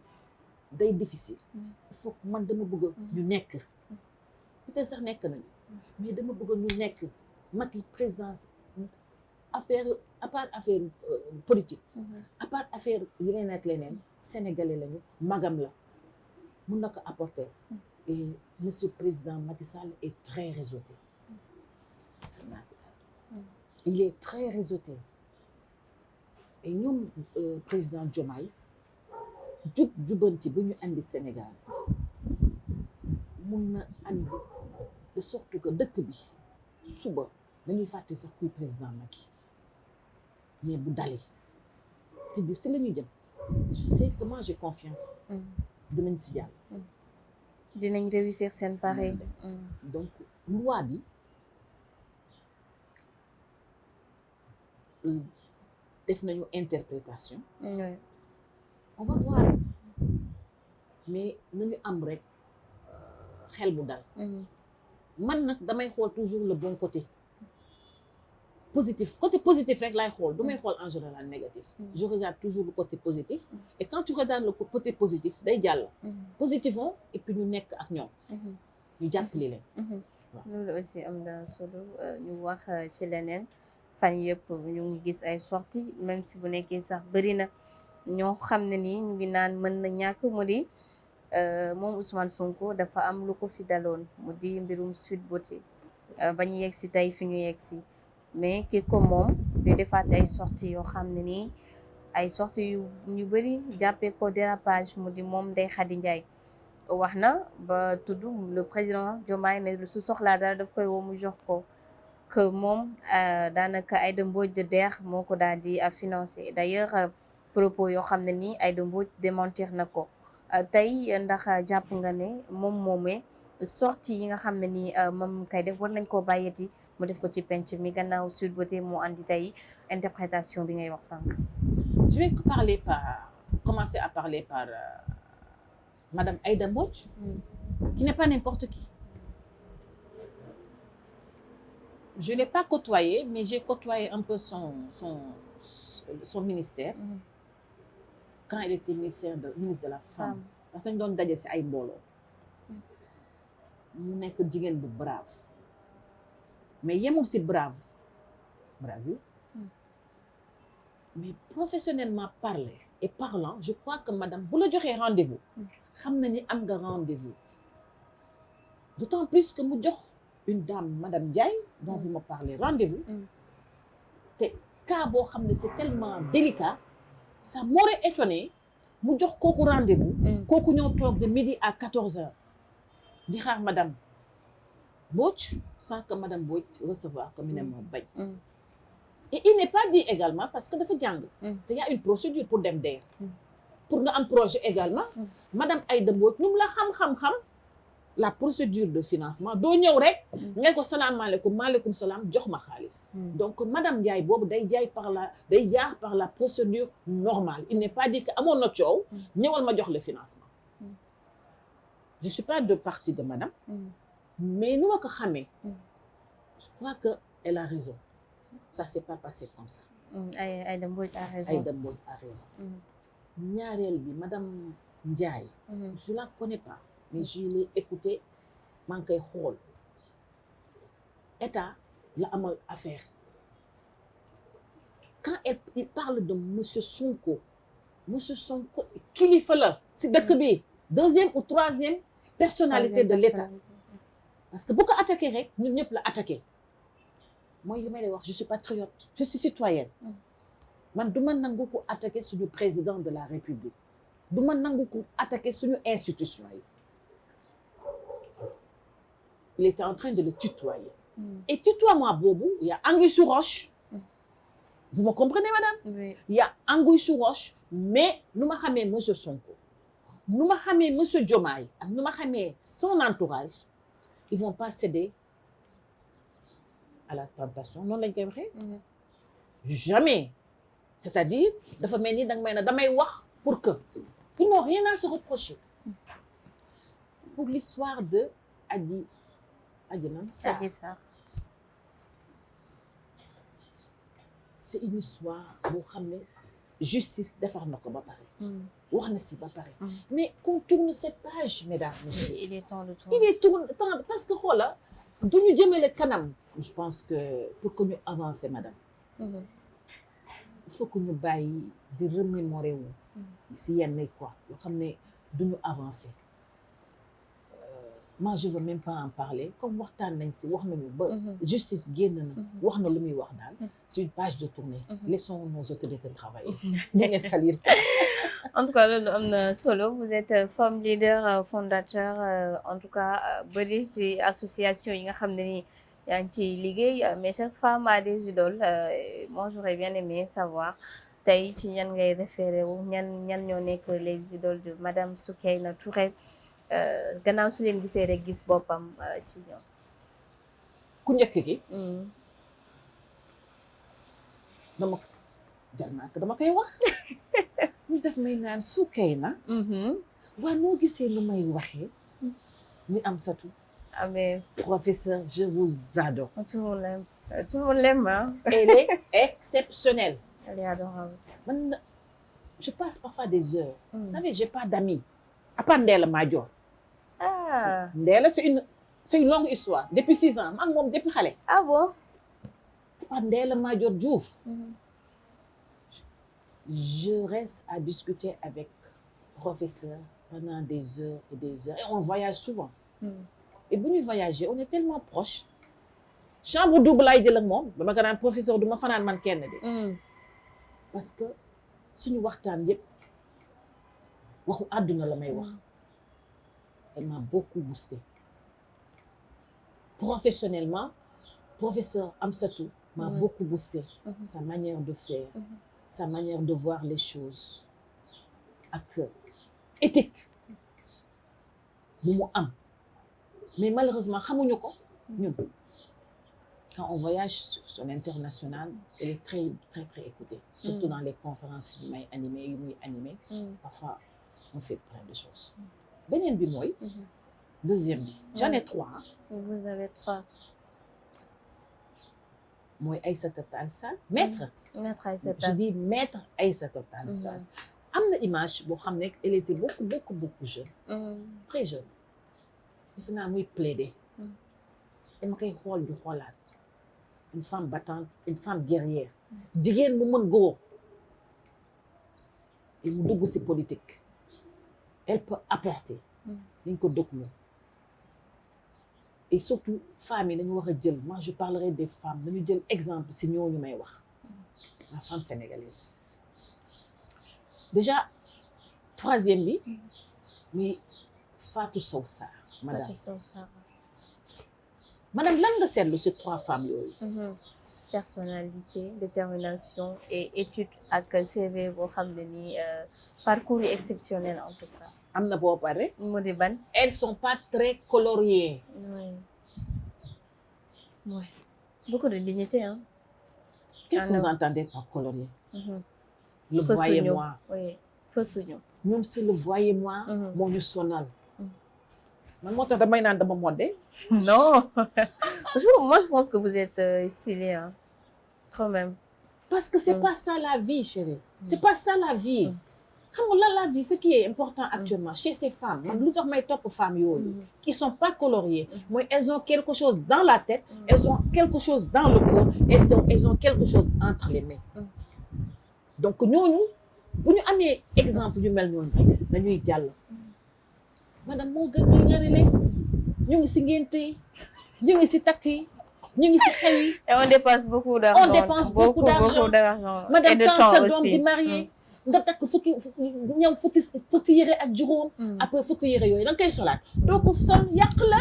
day difficile. il faut que man dama bëgg ñu nekk peut-être sax nekk nañu mais dama bëgg ñu nekk Macky présidence affaire à part affaire politique à part affaire yeneen ak leneen sénégalais lañu magam la mun na ko apporter et monsieur président Macky Sall est très réseauté il est très réseauté et ñoom président Diomaye jubanti bu ñu andi Sénégal mun na andi de sorte que dëkk bi suba dañuy fàtte sax kuy président Macky mais bu dalee te di si la ñuy jëm je sais que moi j'ai confiance dinañ si jàll dinañ réussir seen pari donc loi bi def nañu interprétation on va voir mais nañu am rek xel bu dal man nag damay xool toujours le bon côté côté positif rek laay xool du may xool en général négatif je regarde toujours le côté positif et quand tu regardes le côté positif day jàll positivons et puis ñu nekk ak ñoom ñu jàppale leen loolu aussi am na solo ñu wax ci leneen fan yëpp ñu ngi gis ay sorties même si bu nekkee sax bëri na ñoo xam ne nii ñu ngi naan mën na ñàkk mu di moom Ousmane Sonko dafa am lu ko fi daloon mu di mbirum Sweet Beauté ba ñu yegg si tey fi ñu yegg si mais ki ko moom di defaat ay sorties yoo xam ne nii ay sorties yu ñu bëri jàppee ko dérapage mu di moom Ndeye Khady Ndiaye wax na ba tudd le président Diomaye ne su soxlaa dara daf koy woo mu jox ko que moom daanaka Aïda Mbodj de DER moo ko daal di financé d'ailleurs propos yoo xam ne nii Aïda Mbodj démentir na ko tey ndax jàpp nga ne moom moomee sortie yi nga xam ne nii moom kay def war nañ koo bàyyeti mu def ko ci penc mi gannaaw Sweet Beauté moo andi tey interprétation bi ngay wax sànq. Je vais commencer à parler par Madame Aïda Mbodj qui n'est pas n'importe qui. Je ne l'ai pas côtoyée, mais j'ai côtoyé un peu son ministère quand elle était ministre de la femme. Parce que dañu doon daje ci ay mbooloo mu nekk jigéen bu brave mais yemul ci brave mais professionnellement parlant je crois que madame bu la joxee rendez-vous xam na ni am nga rendez-vous d'autant plus que mu jox une dame madame Ndiaye dont vous me parlez rendez-vous te cas boo xam ne c'est tellement délicat ça m'aurait étonné mu jox kooku rendez-vous kooku ñëw toog de midi à 14h di xaar madame Mbodj sans que madame Mbodj recevoir comme ne moo bañ et il n'est pas dit également parce que dafa jàng te y a une procédure pour dem DER pour nga am projet également madame Aïda Mbodj ñu la xam la procédure de financement doo ñëw rek ngay ko salaamaaleykum maaleykum salaam jox ma xaalis donc madame Ndiaye boobu day jaar par la procédure normale il n'est pas dit que amoon na coow ñëwal ma jox le financement je suis pas de parti de madame mais nu ma ko xamee je crois que elle a raison ça s'est pas passé comme ça Aïda Mbodj a raison Aïda Mbodj a raison ñaareel bi madame Ndiaye je la connais pas mais je l'ai écouté maa ngi koy xool état la amal affaire quand il parle de monsieur Sonko kilifa la si dëkk bi deuxième ou troisième personnalité de l'état parce que bu ko attaqué rek ñun ñëpp la attaqué mooy li may lay wax je suis patriote je suis citoyenne man du ma nangu ko attaqué suñu président de la république du ma nangu ko attaqué suñu institution yi il était en train de le tutoyer et tutoiement boobu il y a anguille sous roche vous me comprenez madame oui. Il y a anguille sous roche mais nu ma xamee monsieur Sonko nu ma xamee monsieur Diomaye ak nu ma xamee son entourage ils vont pas céder à la tentation noonu lañ koy waxee jamais c'est-à-dire dafa mel ni danga may ne damay wax pour que ils n'ont rien à se reprocher pour l'histoire de Adji Sarr c'est une histoire boo xam ne justice defar na ko ba pare wax na si ba pare mais qu'on tourne cette page mesdames messieurs il est temps de il tourner. est temps parce que xoola du ñu jëmale kanam je pense que pour que ñu avancer madame il faut que ñu bàyyi di remémorer wu si yenn quoi yoo xam ne du ñu avancer moi je veux même pas en parler comme waxtaan nañ si wax nañu ba justice génn na wax na lu muy wax daal c'est une page de tournée laissons nos autorités travailler ñu ngeen salir En tout cas loolu am na solo vous êtes femme leader fondateur en tout cas bëri ci association yi nga xam ne ni yaa ngi ciy liggéey mais chaque femme a des idoles moi j'aurais bien aimé savoir tey ci ñan ngay référé wu ñan ñoo nekk les idoles de madame Soukeyna Touré gannaaw su leen gisee rek gis boppam ci ñoom. ku njëkk gi dama koy wax ñu def may naan Soukeyna waa noo gisee lu may waxee ni Amsatou mais professeur je vous adore tout le monde l'aime hein. Elle est exceptionnelle elle est adorable. Man, je passe parfois des heures vous savez j'ai pas d'amis à part Ndella Madior. Ah. Ndella c'est une longue histoire depuis 6 ans man moom depuis xale. Ah bon. Par Ndella Madior Diouf. Je reste à discuter avec professeur pendant des heures et des heures et on voyage souvent. Et bu ñu voyager on est tellement proches. Chambre double laay jël ak moom ba ma ko naan professeur du ma fanaan man kenn de. Parce que suñu waxtaan yëpp waxu àdduna la may wax. Elle m'a beaucoup boosté. Professionnellement, professeur Amsatou m'a beaucoup boosté. Sa manière de faire, sa manière de voir les choses. Ak éthique. Bu mu am. Mais malheureusement, xamuñu ko ñun. Quand on voyage sur l'international, elle est très écoutée. Surtout dans les conférences yu may animé. Parfois, on fait plein de choses. Beneen bi mooy deuxième bi j'en ai 3 vous avez 3 mooy Aïssata Tall Sall maître Aïssata je dis maître Aïssata Tall Sall am na image boo xam ne elle était beaucoup jeune très jeune defe naa muy plaider dama koy xool di xoolaat une femme battante une femme guerrière jigéen mu mën góor et mu dugg ci politique elle peut apporter dañ ko déglu et surtout femmes yi dañu war a jël moi je parlerai des femmes dañu jël exemple si ñooñu may wax la femme sénégalaise déjà troisième bi muy Fatou Sow Sarr madame lan nga seetlu ci 3 femmes yooyu personnalité détermination et étude ak CV boo xam ne ni parcours exceptionnel en tout cas am na boo pare mu di ban elles sont pas très coloriées oui beaucoup de dignité hein. Qu'est-ce que vous entendez par colorier le voyez-moi oui fësuñu ñoom c'est le voyez-moi moo ñu sonal man moo tax damay naan dama modde non moi je pense que vous êtes stylé hein quand même parce que c'est pas ça la vie chérie c'est pas ça la vie xam nga la vie ce qui est important actuellement chez ces femmes man lu tax may topp femmes yooyu qui sont pas coloriées mooy elles ont quelque chose dans la tête elles ont quelque chose dans le corps elles ont quelque chose entre les mains donc ñooñu bu ñu amee exemple yu mel noonu rek dañuy jàll madame moo gën ñuy ngarile ñu ngi si ngénte yi ñu ngi si takk yi ñu ngi si xew yi et on dépense beaucoup d'argent on dépense beaucoup d'argent madame quand sa doom di marié nga takk fukki yére ak juróom après fukki yére yooyu da nga koy solaat doo ko sol yàq la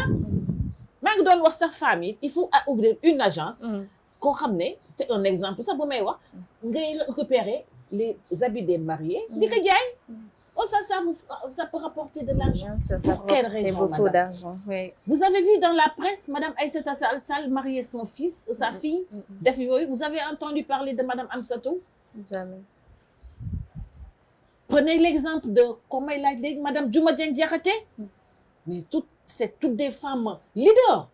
maa ngi doon wax sax famille il faut ouvrir une agence koo xam ne c'est un exemple sax bu may wax ngay récupérer les habits des mariés di ko jaay oh ça peut rapporter de l'argent pour quelle raison beaucoup d'argent oui. Vous avez vu dans la presse madame Aïssata Tall Sall marier son fils sa fille def yooyu vous avez entendu parler de madame Amsatou jamais. Prenez l'exemple de comment il a dit madame Diouma Dieng Diakhaté mais c'est toutes des femmes leaders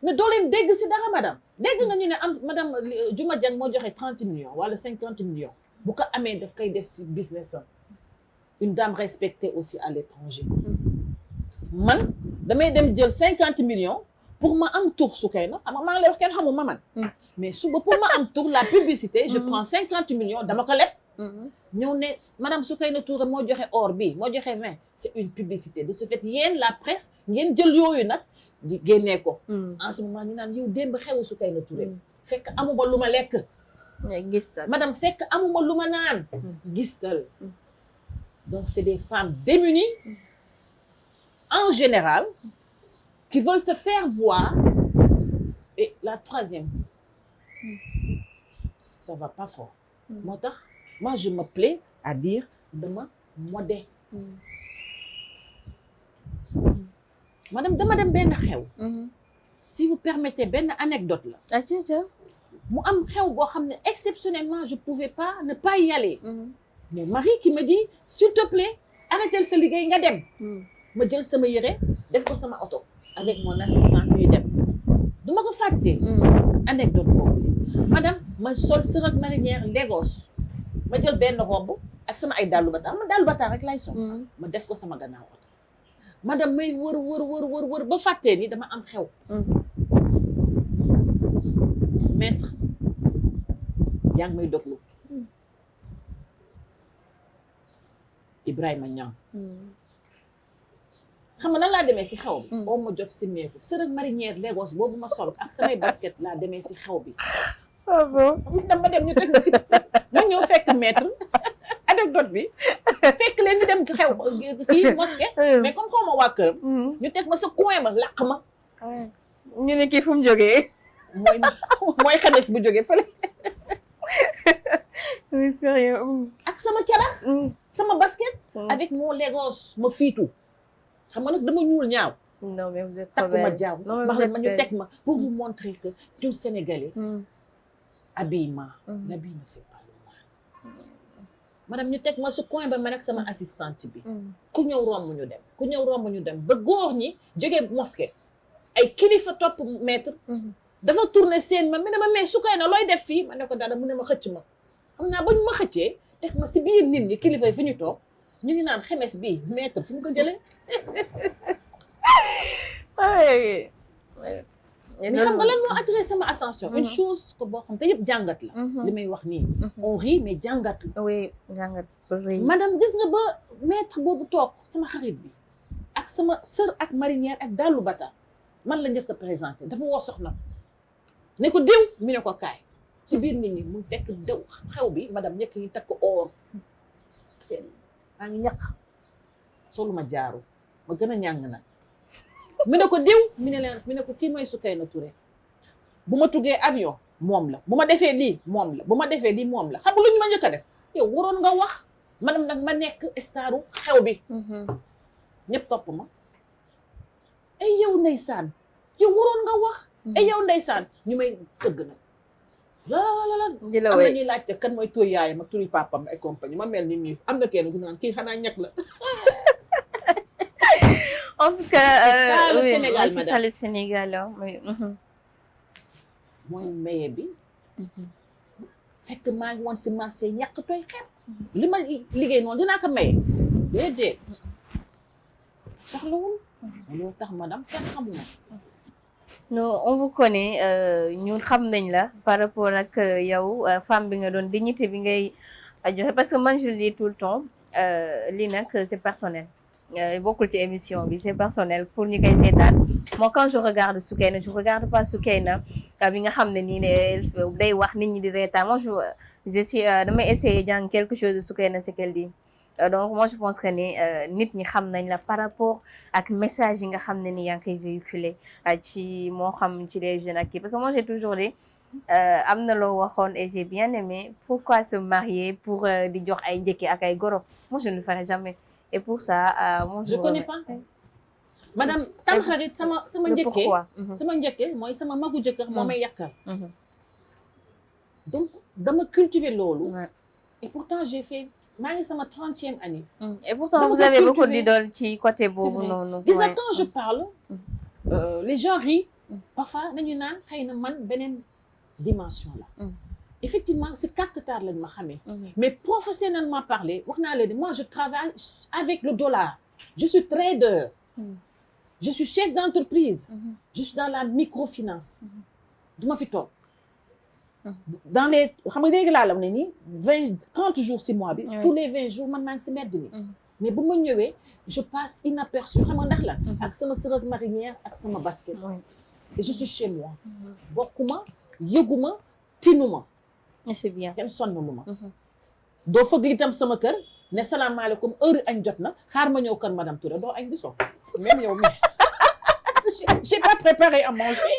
mais doo leen dégg si dara madame dégg nga ñu ne am madame Diouma Dieng moo joxe 30 millions wala 50 millions bu ko amee daf koy def si business am une dame respectée aussi à l'étranger man damay dem jël 50 millions pour ma am tour Soukeyna xam nga maa ngi lay wax kenn xamuma man mais suba pour ma am tour la publicité je prends 50 millions dama ko leb ñëw ne madame Soukeyna Touré moo joxe or bi moo joxe 20 c'est une publicité de ce fait yéen la presse ngeen jël yooyu nag di génnee ko en ce moment ñu naan yow démb xewu Soukeyna Touré fekk amuma lu ma lekk gistal madame fekk amuma lu ma naan gistal donc c'est des femmes démunies en général qui veulent se faire voir et la troisième ça va pas fort moo tax moi je me plais à dire dama modé madame dama dem benn xew si vous permettez benn anecdote la mu am xew boo xam ne exceptionnellement je pouvais pas ne pas y aller mon mari qui me dit s'il te plaît arrêtel sa liggéey nga dem ma jël sama yére def ko sama oto avec mon assistant ñuy dem du ma ko fàtte anecdote boobu madame ma sol sër ak marinière Lagos ma jël benn robe ak sama ay dàllu bataan ma dàllu bataan rek lay sol ma def ko sama gannaaw oto madame may wër ba fàttee ni dama am xew maître yaa ngi may doglu Ibrahima Niang xam nga nan laa demee si xew bi oo ma jot si meeku sër ak marinière Lagos boobu ma sol ak samay basket laa demee si xew bi dama dem ñu teg ma si ma ñëw fekk maître anecdote bi fekk leen ñu dem xew kii mosquée mais comme xaw ma waa këram ñu teg ma sa coin ma làq ma ñu ne kii fu mu jógee mooy xames bu jógee fële oui sérieux ak sama cara sama basket avec mon Lagos ma fiitu xam nga nag dama ñuul ñaaw non mais vous êtes trop takku ma belle jaaw wax ma ñu teg ma pour vous montrer que c'est une Sénégalais habillement l'habit ne fait pas le moine madame ñu teg ma su coin ba man ak sama assistante bi ku ñëw romb ñu dem ba góor ñi jógee mosquée ay kilifa topp maître dafa tourné seen ma ne ma mais Soukeyna looy def fii ma ne ko dara mu ne ma xëcc ma xam naa ba ñu ma xëccee teg ma si biir nit ñi kilifa yi fi ñu toog ñu ngi naan xemes bii maître fu mu ko jëlee mais xam nga lan moo attiré sama attention une chose que boo xam te yëpp jàngat la li may wax nii on rit mais jàngat la oui jàngat madame gis nga ba maître boobu toog sama xarit bi ak sama sœur ak marinière ak dàllu bata man la njëkk a présenté dafa woo soxna ne ko diw mi ne ko kaay si biir nit ñi mu fekk dew xew bi madame ñëkk ñi takk or affaire yi maa ngi ñàkk solu ma jaaru ma gën a ñàng nag mi ne ko diw mi ne ko kii mooy Soukeyna Touré bu ma tuggee avion moom la bu ma defee lii moom la bu ma defee lii moom la xam nga lu ñu ma njëkk a def yow waroon nga wax madame nag ma nekk staru xew bi ñëpp topp ma ay yow ndeysaan yow waroon nga wax ay yow ndeysaan ñu may tëgg nag la am na ñuy laajte kan mooy tur yaayam ak turi papam ay compagnie ma mel ni nii am na kenn ku naan kii xanaa ñàkk la en tout cas c'est ça le Sénégal c'est ça le Sénégal mooy maye bi fekk maa ngi woon si marché ñàkk tooy xepp li ma liggéey noonu dinaa ko maye déedéet soxlawul loolu tax madame kenn xamuma non on vous connaît ñun xam nañ la par rapport ak yow femme bi nga doon dignité bi ngay joxe parce que man je le dis tout le temps lii nag c'est personnel bokkul ci émission bi c'est personnel pour ñu koy seetaan moi quand je regarde Soukeyna je regarde pas Soukeyna bi nga xam ne nii ne day wax nit ñi di reetaan moi je suis damay essayer jàng quelque chose de Soukeyna ce qu'elle dit donc moi je pense que ni nit ñi xam nañ la par rapport ak message yi nga xam ne ni yaa ngi koy véhiculer ci moo xam ci les jeunes ak kii parce que moi j'ai toujours dit am na loo waxoon et j'ai bien aimé pourquoi se marier pour di jox ay njëkki ak ay goro moi je ne le ferai jamais et pour ça moi je connais pas madame Tamxarit sama njëkkee sama njëkkee mooy sama magu jëkkër moo may yàkkal donc dama cultiver loolu et pourtant j'ai fait maa ngi sama 30e année. Et pourtant vous avez beaucoup d'idoles ci côté boobu noonu. gis nga quand je parle les gens rient parfois dañu naan xëy na man beneen dimension la effectivement c'est kàkkatar lañ ma xamee. mais professionnellement parler wax naa leen moi je travaille avec le dollar. je suis trader. je suis chef d'entreprise. je suis dans la microfinance. du ma fi toog. dans les xam nga léegi laa la ne nii 30 jours si mois bi. tous les 20 jours man maa ngi si mbedd mi. mais bu ma ñëwee je passe inaperçu xam nga ndax la. ak sama sërëg marinière ak sama basket. et je suis chez moi. bokkuma yëguma tinuma. c'est bien. kenn sonnulu ma. doo fëgg itam sama kër ne salaamaaleykum heure añ jot na xaar ma ñëw kër madame Touré doo añ di so même yow mi j'ai pas préparé à manger.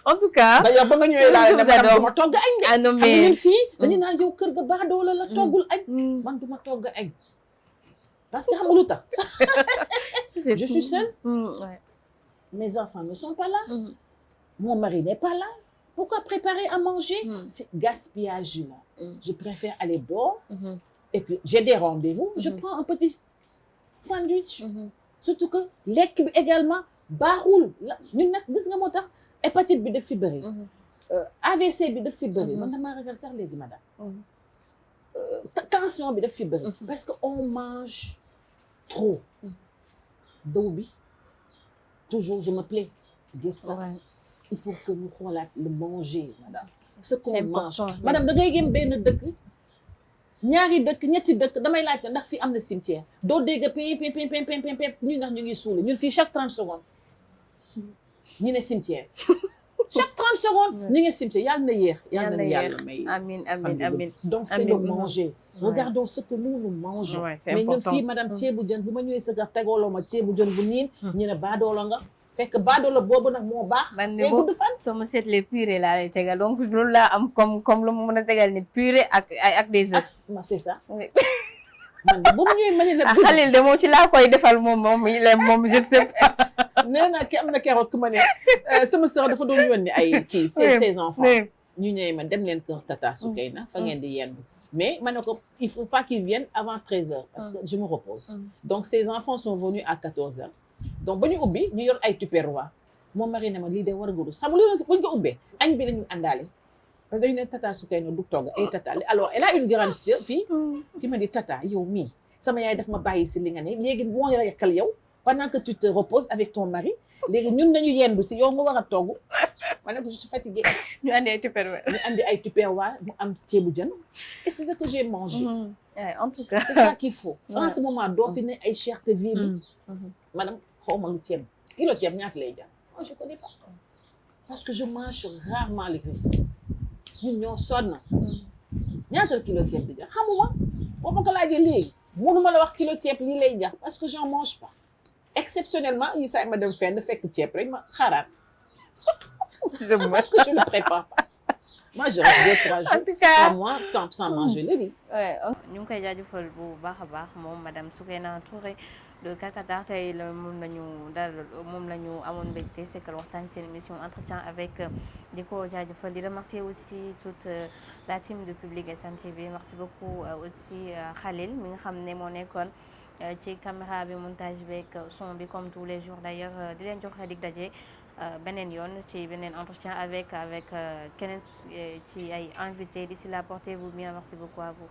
en tout cas. d'ailleurs ba nga ñëwee laa ne madame duma togg añ de. ah non mais mais ñun fii dañu naan yow kër ga baax doola la toggul añ. man duma togg añ. parce que xam nga lu tax. je suis seule. Ouais. mes enfants ne sont pas là. mon mari n'est pas là. pourquoi préparer à manger. c'est gaspillage là. je préfère aller dehors. et puis j'ai des rendez-vous. je prends un petit sandwich. surtout que lekk bi également baaxul la ñun nag gis nga moo tax hépatite bi daf fi bëri. AVC bi daf fi bëri. man damaa ragal sax léegi madame. tension bi daf fi bëri. parce que on mange trop. daw bi toujours je me plais dire ça. il faut que ñu xoolaat le manger madame. ce qu'on mange madame da ngay gëm benn dëkk. ñaari dëkk ñetti dëkk damay laajte ndax fii am na cimetière doo dégg pep ñu ndax ñu ngi suuli ñun fii chaque 30 secondes ñu ne cimetière chaque 30 secondes ñu ngi cimetière yàlla na yéex yàlla na yàlla may amiin amiin amiin donc c'est le manger regardons ce que nous mangeons mais ñun fii madame ceebu jën bu ma ñëwee sa gar tegooloo ma ceebu jën bu niin ñu ne baadoola nga fekk baadoola boobu nag moo baax day gudd fan soo ma seetlee purée laa lay tegal donc loolu laa am comme lu mu mën a tegal nit purée ak des œufs c'est ça man de bu mu ñëwee ma ne la Khalil de moom ci laa koy defal moom je ne sais pas nee naa ki am na keroog ku ma ne sama sœur dafa doon yónni ay kii ses enfants ñu ñëwee ma dem leen kër Tata Soukeyna fa ngeen di yendu mais ma ne ko il faut pas qu'ils viennent avant 13 heures parce que je me repose donc ces enfants sont venus à 14 heures donc ba ñu ubbi ñu yor ay tupperware moom mari ne ma lii de war nga rus xam nga lu buñ ko ubbee añ bi lañu àndaale parce que dañu ne Tata Soukeyna du togg ay tata alors elle a une grande sœur fii qui ma dit Tata yow mii sama yaay daf ma bàyyi si li nga ne léegi moo la yekkal yow pendant que tu te reposes avec ton mari léegi ñun dañu yendu si yow nga war a togg ma ne ko je suis fatiguée ñu andi ay tupperware ñu andi ay tupperware mu am ceebu jën et c'est ce que j'ai mangé en tout cas c'est ça qu'il faut en ce moment doo fi ne ay cherté vie bi madame xaw ma lu ceeb kilo ceeb ñaata lay jar moi je connais pas parce que je mange rarement le riz ñun ñoo sonn ñaata kilo ceeb di jar xamuma boo ma ko laajee léegi mënuma la wax kilo ceeb lii lay jar parce que j'en mange pas exceptionnellement yi saay ma dem fenn fekk ceeb rek ma xaaraat parce que je ne prépare pas moi je reste 2-3 jours par mois sans manger le riz. ñu ngi koy jaajëfal bu baax a baax moom madame Soukeyna Touré de Kakatar tey la moom la ñu dalal moom la ñu amoon mbégte sekkal waxtaan seen émission entretien avec di ko jaajëfal di remercier aussi toute la team de Public SN TV merci beaucoup aussi Khalil mi nga xam ne moo nekkoon ci caméra bi montage beeg son bi comme tous les jours d'ailleurs di leen jox dig daje beneen yoon ci beneen entretien avec keneen ci ay invité d'ici là portez-vous bien merci beaucoup à vous.